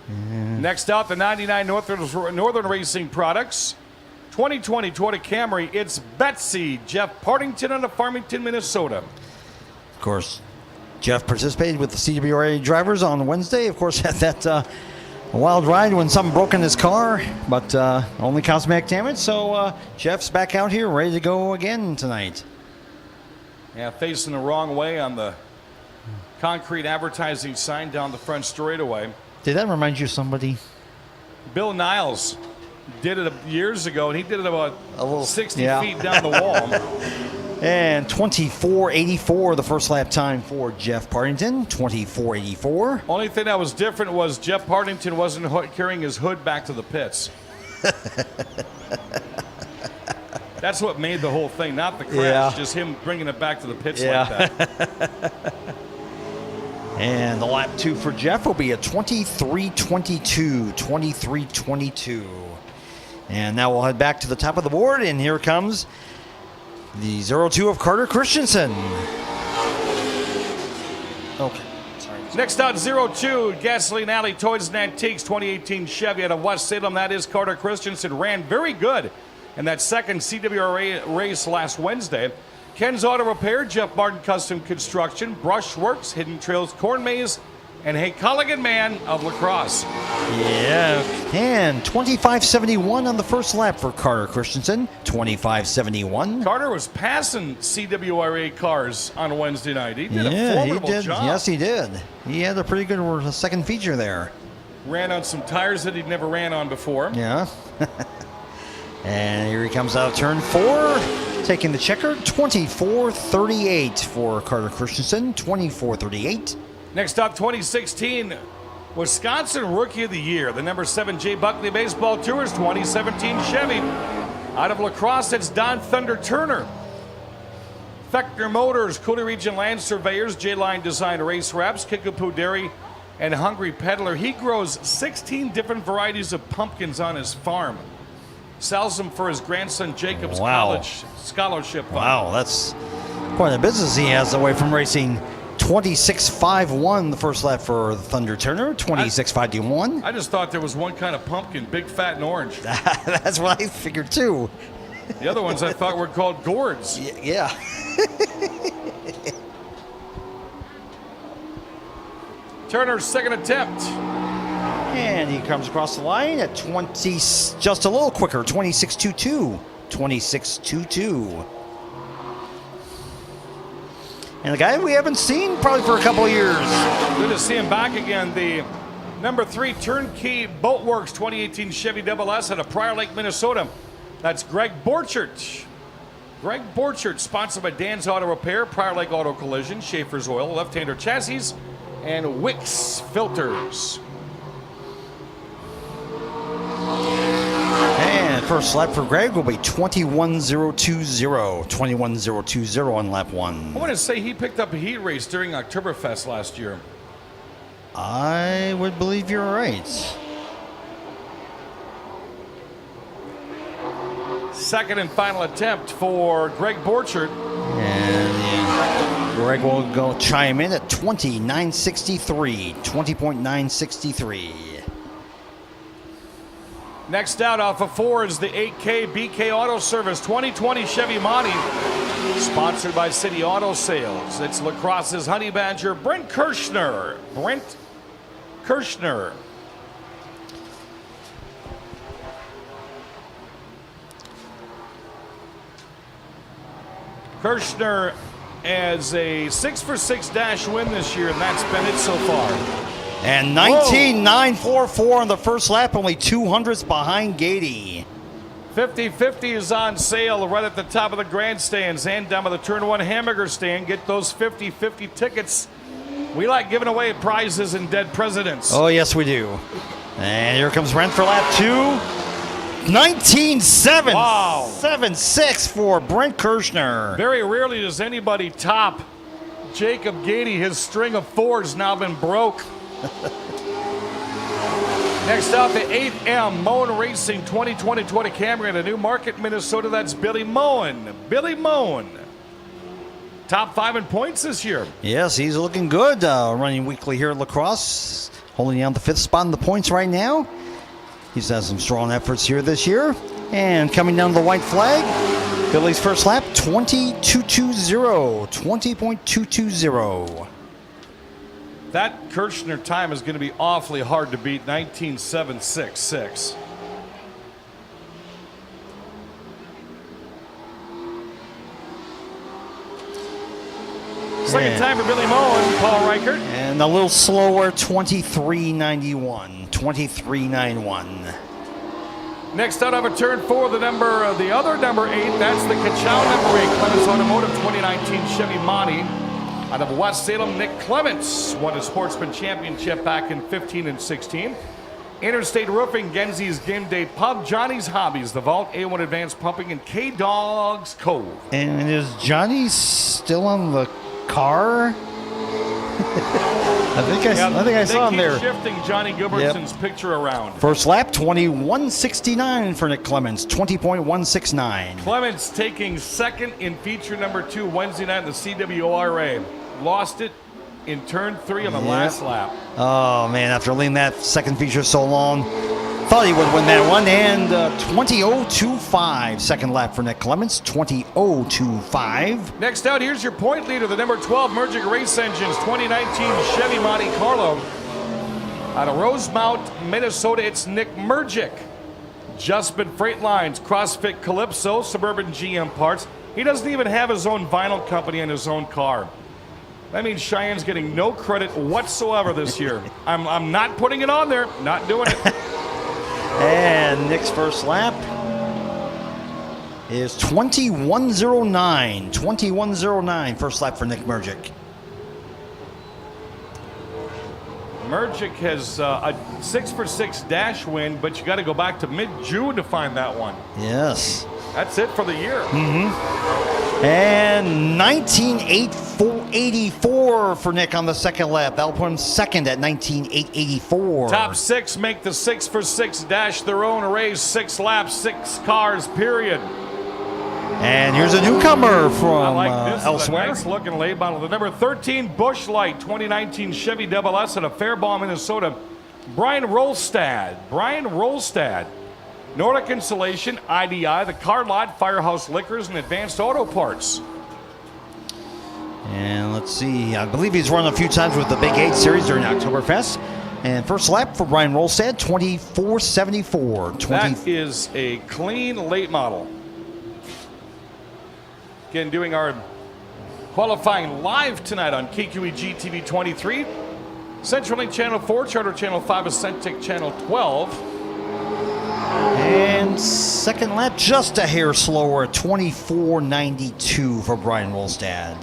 Next out, the 99 Northern Racing Products. 2020 Toyota Camry, it's Betsy, Jeff Partington out of Farmington, Minnesota. Of course, Jeff participated with the CWRA drivers on Wednesday. Of course, had that wild ride when something broke in his car, but only cosmetic damage. So Jeff's back out here, ready to go again tonight. Yeah, facing the wrong way on the concrete advertising sign down the front straightaway. Did that remind you of somebody? Bill Niles did it years ago, and he did it about 60 feet down the wall. And 24.84 the first lap time for Jeff Partington. 24.84. Only thing that was different was Jeff Partington wasn't carrying his hood back to the pits. That's what made the whole thing, not the crash, just him bringing it back to the pits like that. And the lap 2 for Jeff will be a 23.22. 23.22. And now we'll head back to the top of the board, and here comes the 02 of Carter Christensen. Okay. Sorry. Next out, 02, Gasoline Alley Toys and Antiques 2018 Chevy out of West Salem. That is Carter Christensen. Ran very good in that second CWRA race last Wednesday. Ken's Auto Repair, Jeff Martin Custom Construction, Brushworks, Hidden Trails, Corn Maze, and Hey Colligan Man of La Crosse. Yeah, and 25.71 on the first lap for Carter Christensen. 25.71. Carter was passing CWRA cars on Wednesday night. He did a formidable job. Yes, he did. He had a pretty good second feature there. Ran on some tires that he'd never ran on before. Yeah. And here he comes out of turn 4. Taking the checker, 24-38 for Carter Christensen, 24-38. Next up, 2016 Wisconsin Rookie of the Year, the number 7 Jay Buckley Baseball Tours 2017 Chevy. Out of La Crosse, it's Don Thunder Turner. Fechner Motors, Cooley Region Land Surveyors, J-Line Design Race Wraps, Kickapoo Dairy, and Hungry Peddler. He grows 16 different varieties of pumpkins on his farm. Sells them for his grandson Jacob's college scholarship fund. Wow, that's quite a business he has away from racing. 26-5-1 the first lap for Thunder Turner, 26-5-1. I just thought there was one kind of pumpkin, big, fat, and orange. That's what I figured too. The other ones I thought were called gourds. Yeah. Turner's second attempt. And he comes across the line at 20, just a little quicker, 26-2-2. 26-2-2. And the guy we haven't seen probably for a couple of years. Good to see him back again. The number 3 Turnkey Boatworks 2018 Chevy Double S out of Prior Lake, Minnesota. That's Greg Borchert. Greg Borchert, sponsored by Dan's Auto Repair, Prior Lake Auto Collision, Schaefer's Oil, Left-Hander Chassis, and Wix Filters. And first lap for Greg will be 21-0-2-0. 21-0-2-0 on lap 1. I want to say he picked up a heat race during Oktoberfest last year. I would believe you're right. Second and final attempt for Greg Borchert. And Greg will go chime in at 20.963. 20.963. Next out off of 4 is the 8K BK Auto Service 2020 Chevy Monty, sponsored by City Auto Sales. It's La Crosse's Honey Badger, Brent Kirschner. Brent Kirschner. Kirschner has a 6-for-6 dash win this year, and that's been it so far. And 19.944 on the first lap, only 200ths behind Gady. 50/50 is on sale right at the top of the grandstands and down by the Turn 1 hamburger stand. Get those 50/50 tickets. We like giving away prizes and dead presidents. Oh, yes, we do. And here comes Brent for lap 2. 19.7. Wow. 7.6 for Brent Kirschner. Very rarely does anybody top Jacob Gady. His string of 4's now been broke. Next up, the 8M Moen Racing 2020 Toyota Camry in a New Market, Minnesota. That's Billy Moen. Billy Moen. Top 5 in points this year. Yes, he's looking good. Running weekly here at La Crosse. Holding down the 5th spot in the points right now. He's had some strong efforts here this year. And coming down the white flag, Billy's first lap, 20.220. 20.220. That Kirschner time is going to be awfully hard to beat, 19.766. Second time for Billy Moen, Paul Reichert. And a little slower, 23.91. 23.91. Next out of a Turn 4, the other number 8, that's the Kachow number 8, Clements Automotive 2019 Chevy Monty. Out of West Salem, Nick Clements won a Sportsman Championship back in 15 and 16. Interstate Roofing, Genzi's Game Day Pub, Johnny's Hobbies, The Vault, A1 Advanced Pumping, and K-Dogs Cove. And is Johnny still on the car? I think I saw him there. Shifting Johnny Gilbertson's picture around. First lap, 21.69 for Nick Clements, 20.169. Clements taking second in feature number 2 Wednesday night in the CWRA. Lost it in Turn 3 on the last lap. Oh, man, after leading that second feature so long, thought he would win that one. And 20.025, second lap for Nick Clements, 20.025. Next out, here's your point leader, the number 12 Mergic Race Engines 2019 Chevy Monte Carlo. Out of Rosemount, Minnesota, it's Nick Mergic. Justman Freight Lines, CrossFit Calypso, Suburban GM Parts. He doesn't even have his own vinyl company in his own car. That means Cheyenne's getting no credit whatsoever this year. I'm not putting it on there, not doing it. And Nick's first lap. is 21:09. 21:09. First lap for Nick Mergic. Mergic has a 6-for-6 dash win, but you got to go back to mid-June to find that one. Yes. That's it for the year. And 19.84 for Nick on the second lap. That'll put him second at 19.884. Top 6 make the 6-for-6 dash their own race. 6 laps, 6 cars, period. And here's a newcomer from elsewhere. elsewhere. Nice looking late model. The number 13 Busch Light 2019 Chevy Double S out of Faribault, Minnesota. Brian Rolstad. Nordic Insulation, IDI, the Car Lot, Firehouse Liquors, and Advanced Auto Parts. And let's see, I believe he's run a few times with the Big 8 Series during Oktoberfest. And first lap for Brian Rolstad, 24.74. That is a clean late model. Again, doing our qualifying live tonight on KQEG TV 23, CenturyLink Channel 4, Charter Channel 5, Ascentic Channel 12. And second lap, just a hair slower, 24.92 for Brian Rolstad.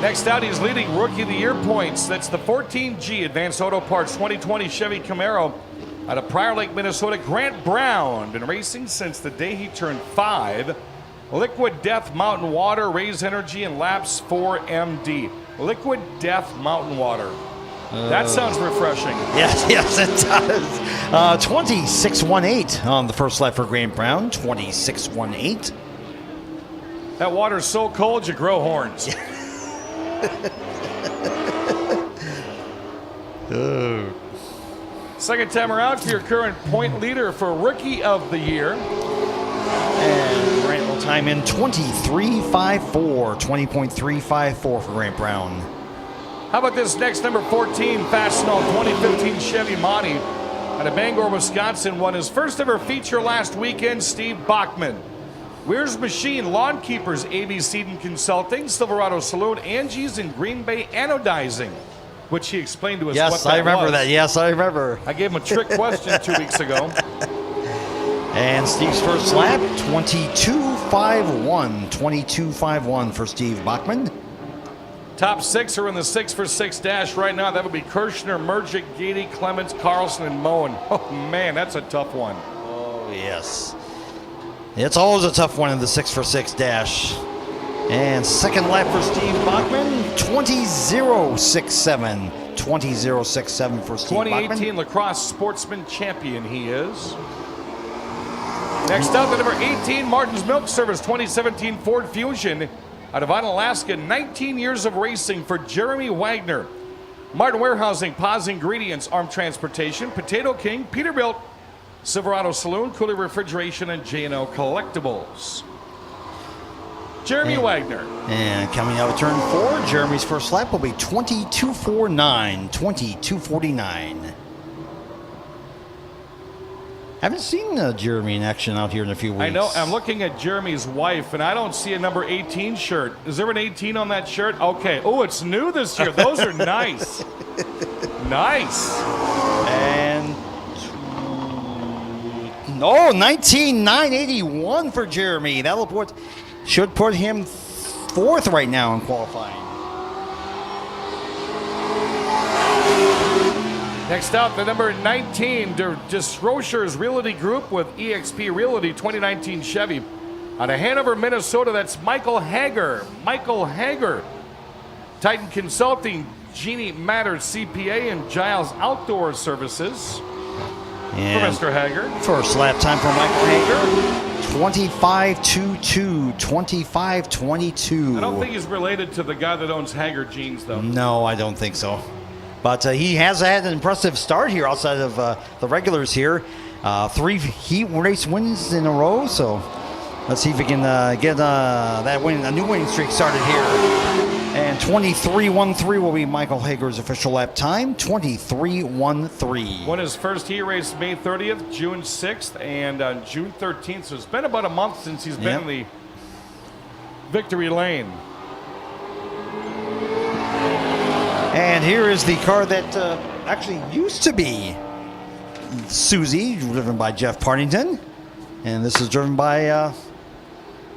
Next out, he's leading Rookie of the Year points. That's the 14G Advanced Auto Parts 2020 Chevy Camaro out of Prior Lake, Minnesota. Grant Brown, been racing since the day he turned 5. Liquid Death Mountain Water, Raise Energy, and Laps 4MD. Liquid Death Mountain Water. That sounds refreshing. Yes, it does. 26.18 on the first lap for Grant Brown. 26.18. That water's so cold you grow horns. Second time around for your current point leader for Rookie of the Year. And Grant will time in 23.54. 20.354 for Grant Brown. How about this next number 14 Fastenal 2015 Chevy Monty out of Bangor, Wisconsin, won his first ever feature last weekend. Steve Bachman. Weir's Machine, Lawn Keepers, ABC and Consulting, Silverado Saloon, Angie's in Green Bay Anodizing, which he explained to us. Yes, what that I remember was. that. Yes, I remember. I gave him a trick question 2 weeks ago. And Steve's first lap, 22.51. 22.51 for Steve Bachman. Top 6 are in the 6-for-6 dash right now. That would be Kirshner, Mergic, Gady, Clements, Carlson, and Moen. Oh, man, that's a tough one. Oh, yes. It's always a tough one in the 6-for-6 dash. And second lap for Steve Bachman, 20.067. 20.067 for Steve 2018 Bachman. Lacrosse Sportsman Champion he is. Next up, the number 18 Martin's Milk Service 2017 Ford Fusion out of Onalaska. 19 years of racing for Jeremy Wagner. Martin Warehousing, Paz Ingredients, Arm Transportation, Potato King, Peterbilt, Silverado Saloon, Cooler Refrigeration, and J&O Collectibles. Jeremy Wagner. And coming out of turn 4, Jeremy's first lap will be 22.49. 22.49. Haven't seen Jeremy in action out here in a few weeks. I know. I'm looking at Jeremy's wife, and I don't see a number 18 shirt. Is there an 18 on that shirt? Okay. Oh, it's new this year. Those are nice. Nice. And 19.981 for Jeremy. That'll should put him fourth right now in qualifying. Next out, the number 19, Destroshers Realty Group with EXP Realty 2019 Chevy. Out of Hanover, Minnesota, that's Michael Hager. Michael Hager. Titan Consulting, Jeannie Matters CPA, and Giles Outdoor Services. And for Mr. Hager. First lap time for Michael Hager. 25.22. 25.22. I don't think he's related to the guy that owns Hager Jeans, though. No, I don't think so. But he has had an impressive start here outside of the regulars here. 3 heat race wins in a row. So let's see if we can get that win, a new winning streak started here. And 23.13 will be Michael Hager's official lap time. 23.13. Won his first heat race May 30th, June 6th, and on June 13th. So it's been about a month since he's been in the victory lane. And here is the car that actually used to be Susie, driven by Jeff Partington. And this is driven by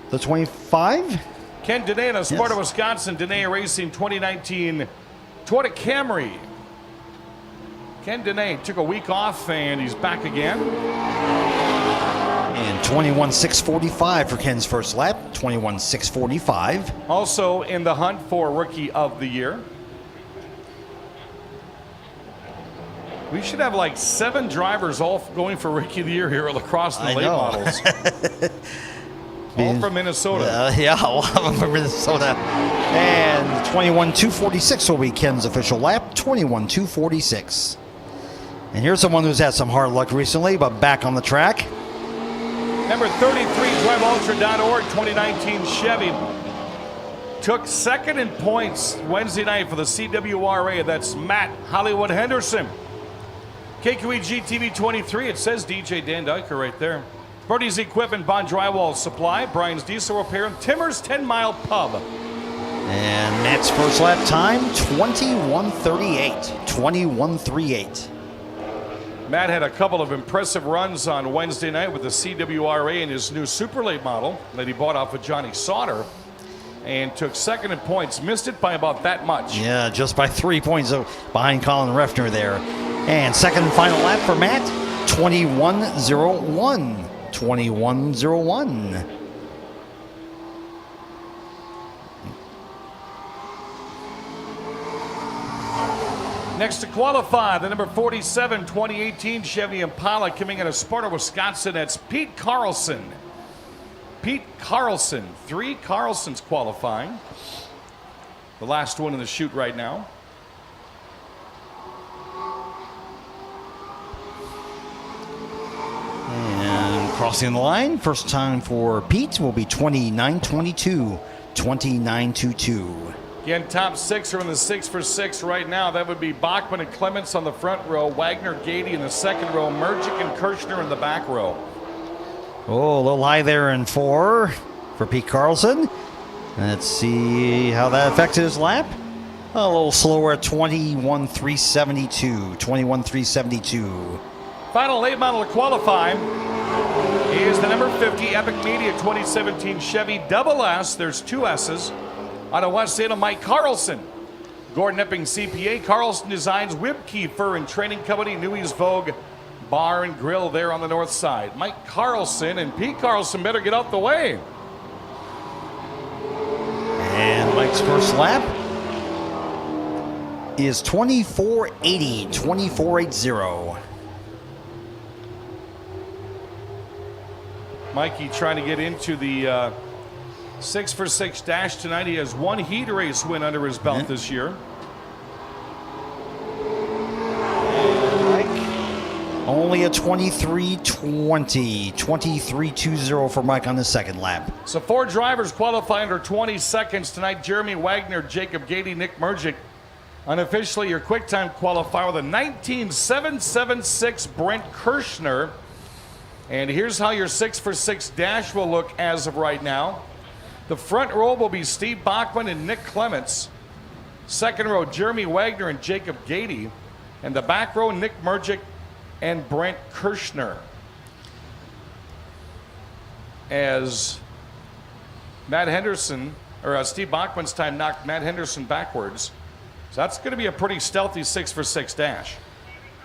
the 25. Ken Dene in a Sparta, Wisconsin. Dene Racing 2019 Toyota Camry. Ken Dene took a week off and he's back again. And 21.645 for Ken's first lap. 21.645. Also in the hunt for Rookie of the Year. We should have like 7 drivers all going for Rookie of the Year here at Lacrosse and the late models. All from Minnesota. Yeah, a lot of them from Minnesota. And 21.246 will be Ken's official lap. 21.246. And here's someone who's had some hard luck recently, but back on the track. Number 33, DriveUltra.org, 2019 Chevy. Took second in points Wednesday night for the CWRA. That's Matt Hollywood Henderson. KQEG TV 23, it says DJ Dan Diker right there. Birdie's Equipment, Bond Drywall Supply, Brian's Diesel Repair, and Timmer's 10 Mile Pub. And Matt's first lap time, 21.38. 21.38. Matt had a couple of impressive runs on Wednesday night with the CWRA in his new super late model that he bought off of Johnny Sauter and took second in points. Missed it by about that much. Yeah, just by 3 points behind Colin Refner there. And second and final lap for Matt, 21.01. 21.01. Next to qualify, the number 47 2018 Chevy Impala coming out of Sparta, Wisconsin. That's Pete Carlson. Pete Carlson. 3 Carlsons qualifying. The last one in the chute right now. And crossing the line, first time for Pete will be 29.22. 29.22. Again, top 6 are in the 6 for 6 right now. That would be Bachman and Clements on the front row, Wagner, Gady in the second row, Mergic and Kirchner in the back row. Oh, a little high there in 4 for Pete Carlson. Let's see how that affects his lap. A little slower at 21.372. 21.372. Final late model to qualify is the number 50 Epic Media 2017 Chevy Double S. There's 2 S's. On the west side of Mike Carlson. Gordon Epping CPA. Carlson Designs, Wibkey Fur and Training Company, Newey's Vogue Bar and Grill there on the north side. Mike Carlson and Pete Carlson better get out the way. And Mike's first lap is 24.80. 24.80. Mikey trying to get into the 6 for 6 dash tonight. He has 1 heat race win under his belt this year. Only a 23.20. 23.20 for Mike on the second lap. So 4 drivers qualify under 20 seconds tonight. Jeremy Wagner, Jacob Gady, Nick Mergic. Unofficially, your quick time qualifier with a 19.776 Brent Kirschner. And here's how your 6 for 6 dash will look as of right now. The front row will be Steve Bachman and Nick Clements. Second row, Jeremy Wagner and Jacob Gady. And the back row, Nick Mergic and Brent Kirschner. As Matt Henderson, or Steve Bachman's time knocked Matt Henderson backwards. So that's going to be a pretty stealthy 6 for 6 dash.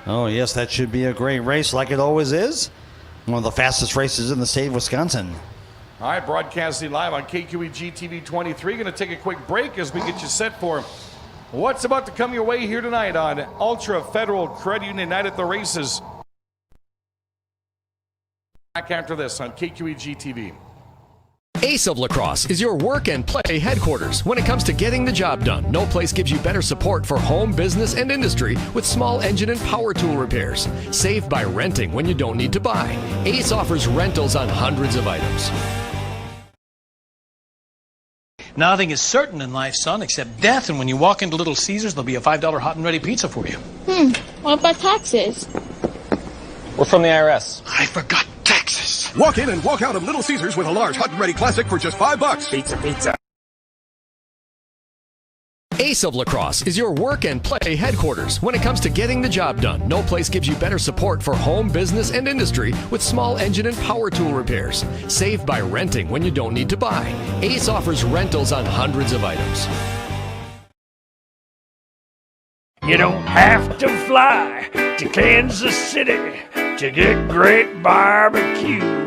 Oh, yes, that should be a great race like it always is. One of the fastest races in the state of Wisconsin. All right, broadcasting live on KQEG TV 23. Going to take a quick break as we get you set for what's about to come your way here tonight on Ultra Federal Credit Union Night at the Races. Back after this on KQEG TV. Ace of Lacrosse is your work and play headquarters when it comes to getting the job done. No place gives you better support for home, business, and industry with small engine and power tool repairs. Save by renting when you don't need to buy. Ace offers rentals on hundreds of items. Nothing is certain in life, son, except death. And when you walk into Little Caesars, there'll be a $5 hot and ready pizza for you. What about taxes? We're from the IRS. I forgot taxes. Walk in and walk out of Little Caesars with a large hot and ready classic for just $5. Pizza, pizza. Ace of Lacrosse is your work and play headquarters when it comes to getting the job done. No place gives you better support for home, business, and industry with small engine and power tool repairs. Save by renting when you don't need to buy. Ace offers rentals on hundreds of items. You don't have to fly to Kansas City to get great barbecue.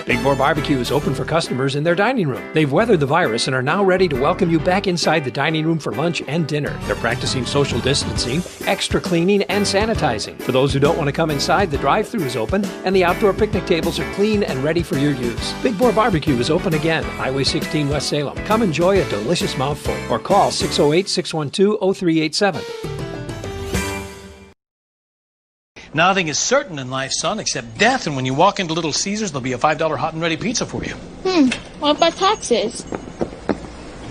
Big Boar Barbecue is open for customers in their dining room. They've weathered the virus and are now ready to welcome you back inside the dining room for lunch and dinner. They're practicing social distancing, extra cleaning, and sanitizing. For those who don't want to come inside, the drive-thru is open and the outdoor picnic tables are clean and ready for your use. Big Boar Barbecue is open again, Highway 16 West Salem. Come enjoy a delicious mouthful or call 608-612-0387. Nothing is certain in life, son, except death, and when you walk into Little Caesars, there'll be a $5 hot and ready pizza for you. What about taxes?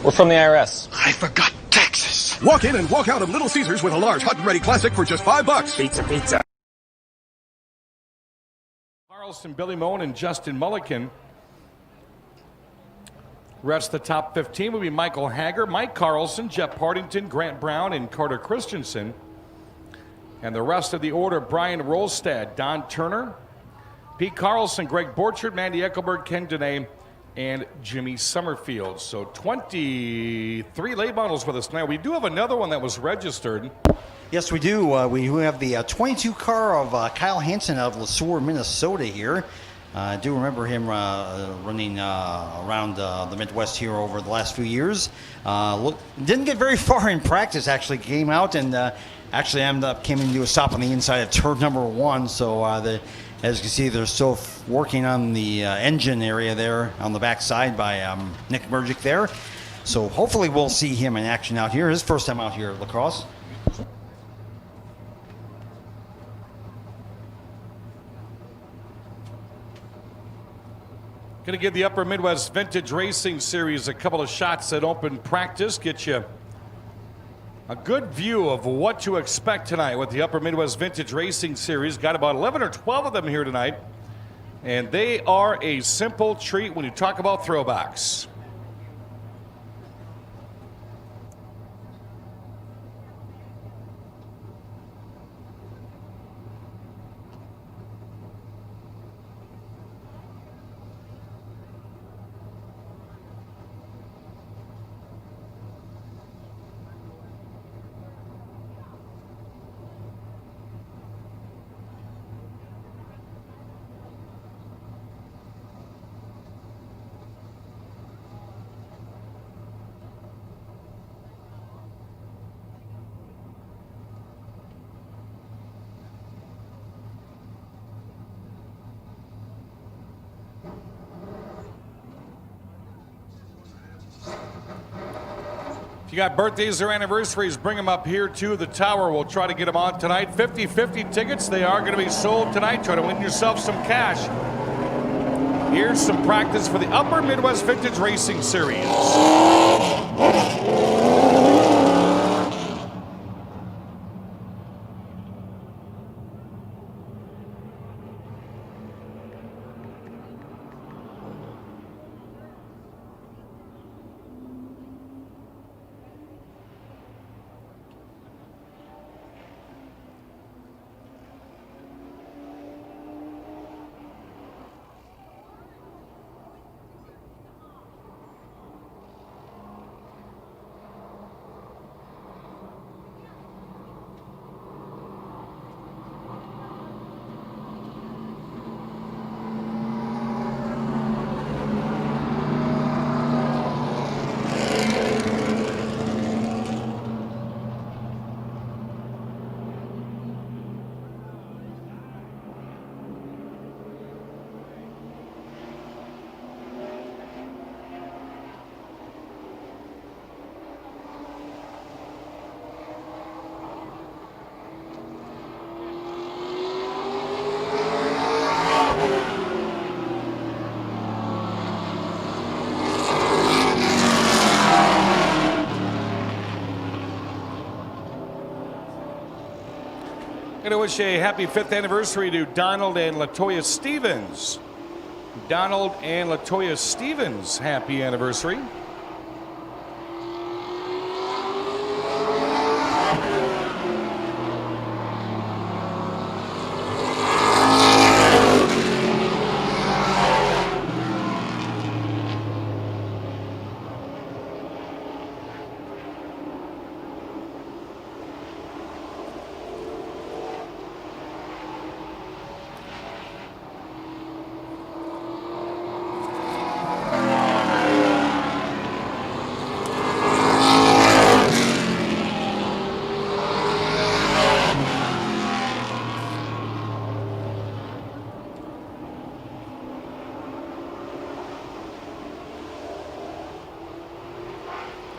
We're from the IRS. I forgot taxes. Walk in and walk out of Little Caesars with a large hot and ready classic for just $5. Pizza. Carlson, Billy Moan, and Justin Mulliken. Rest of the top 15 will be Michael Hager, Mike Carlson, Jeff Partington, Grant Brown, and Carter Christensen. And the rest of the order, Brian Rolstad, Don Turner, Pete Carlson, Greg Borchard, Mandy Eckelberg, Ken Denay, and Jimmy Summerfield. So 23 late models with us tonight. We do have another one that was registered. Yes, we do. We have the 22 car of Kyle Hansen out of LeSueur, Minnesota here. I do remember him running around the Midwest here over the last few years. Didn't get very far in practice, actually. Came out and actually came into a stop on the inside of turn number 1. So as you can see, they're still working on the engine area there on the back side by Nick Murgic there. So hopefully we'll see him in action out here. His first time out here at Lacrosse. Going to give the Upper Midwest Vintage Racing Series a couple of shots at open practice. Get you a good view of what to expect tonight with the Upper Midwest Vintage Racing Series. Got about 11 or 12 of them here tonight. And they are a simple treat when you talk about throwbacks. If you got birthdays or anniversaries, bring them up here to the tower. We'll try to get them on tonight. 50-50 tickets. They are going to be sold tonight. Try to win yourself some cash. Here's some practice for the Upper Midwest Vintage Racing Series. I'm going to wish a happy 5th anniversary to Donald and Latoya Stevens. Donald and Latoya Stevens, happy anniversary.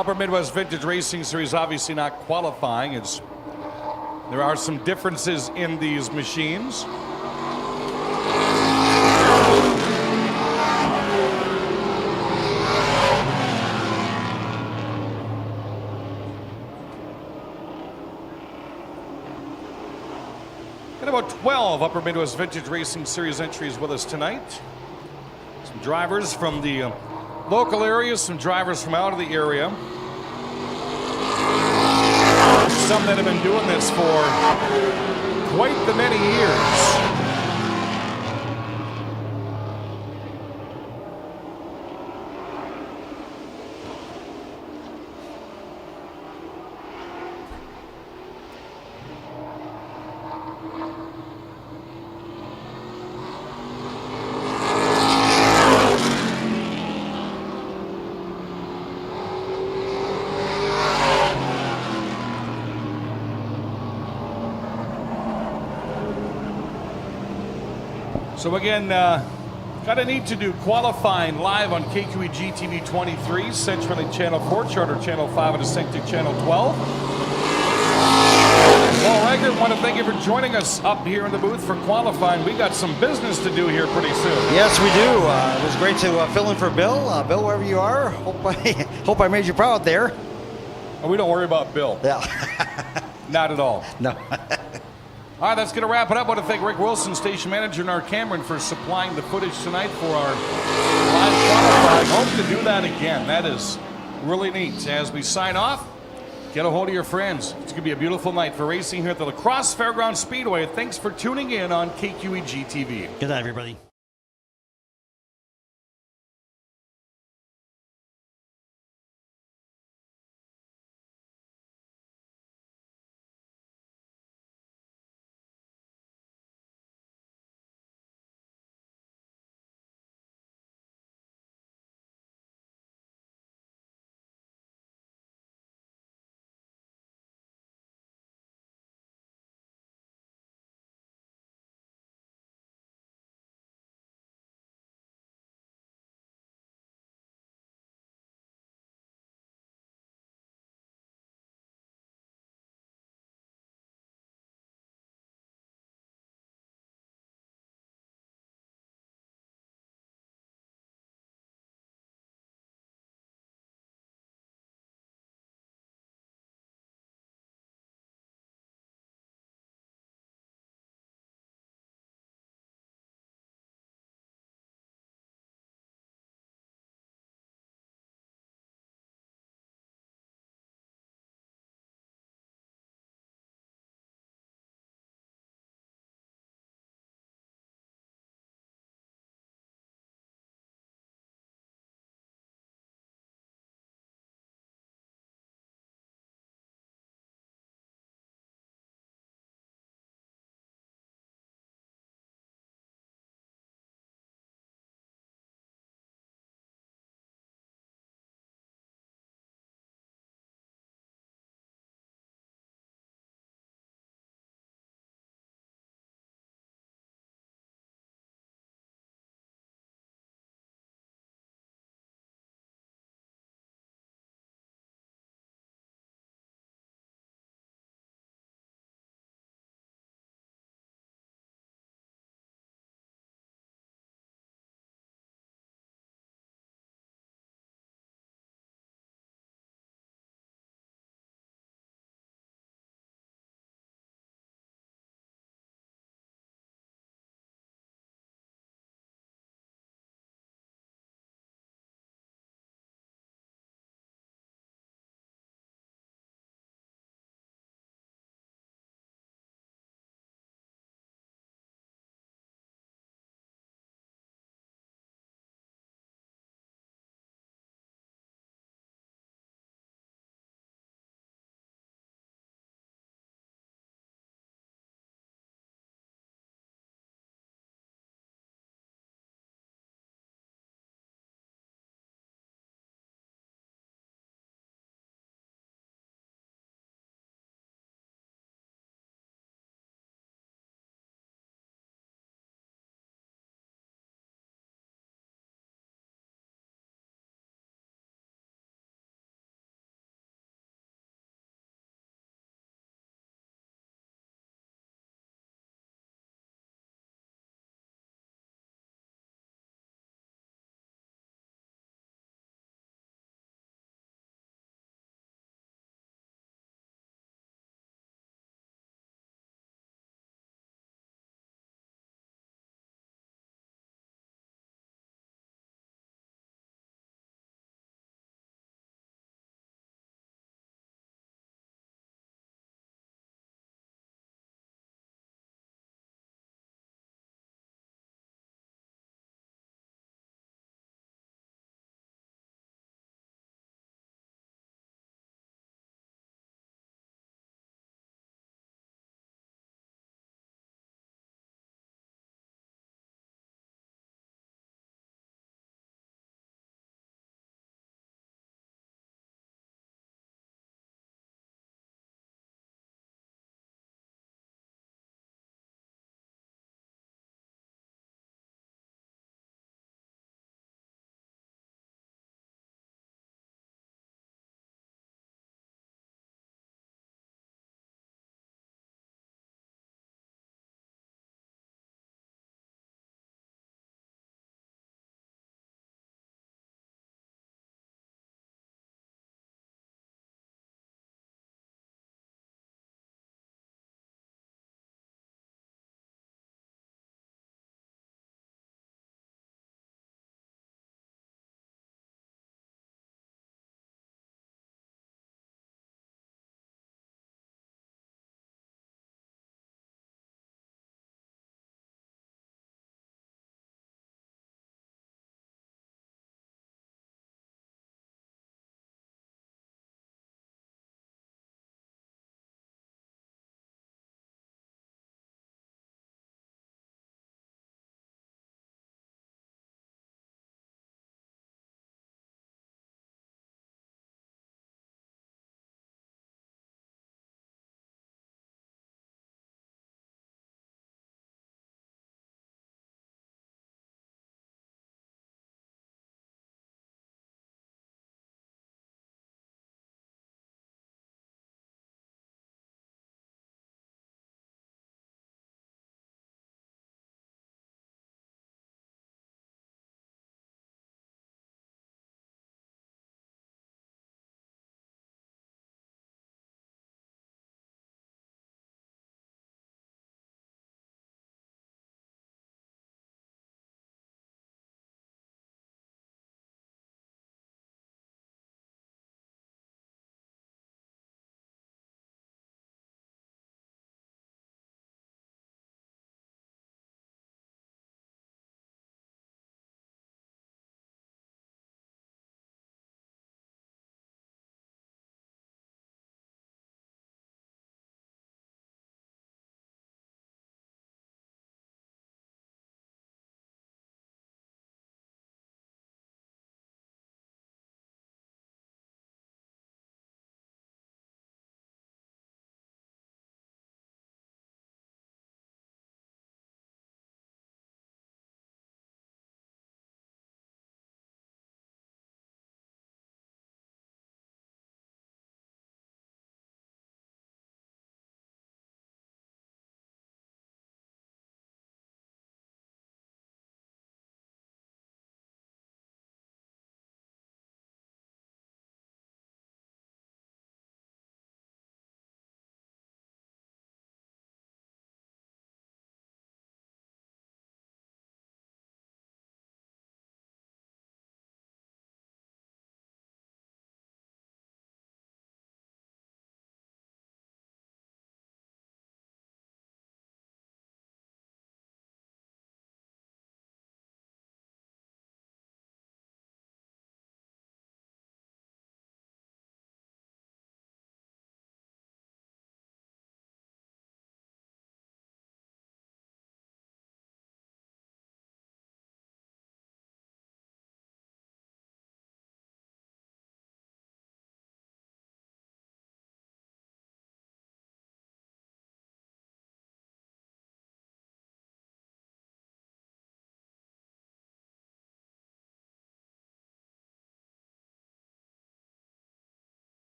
Upper Midwest Vintage Racing Series obviously not qualifying. There are some differences in these machines. Got about 12 Upper Midwest Vintage Racing Series entries with us tonight. Some drivers from the local area, some drivers from out of the area. Some that have been doing this for quite the many years. So again, gotta need to do qualifying live on KQEG TV 23, CenturyLink Channel 4, Charter Channel 5, and Distinctive Channel 12. Paul Eggert, want to thank you for joining us up here in the booth for qualifying. We got some business to do here pretty soon. Yes, we do. It was great to fill in for Bill. Bill, wherever you are, hope I made you proud there. Oh, we don't worry about Bill. Yeah. Not at all. No. All right, that's going to wrap it up. I want to thank Rick Wilson, station manager, and our Cameron for supplying the footage tonight for our live qualifying. Hope to do that again. That is really neat. As we sign off, get a hold of your friends. It's going to be a beautiful night for racing here at the La Crosse Fairgrounds Speedway. Thanks for tuning in on KQEG TV. Good night, everybody.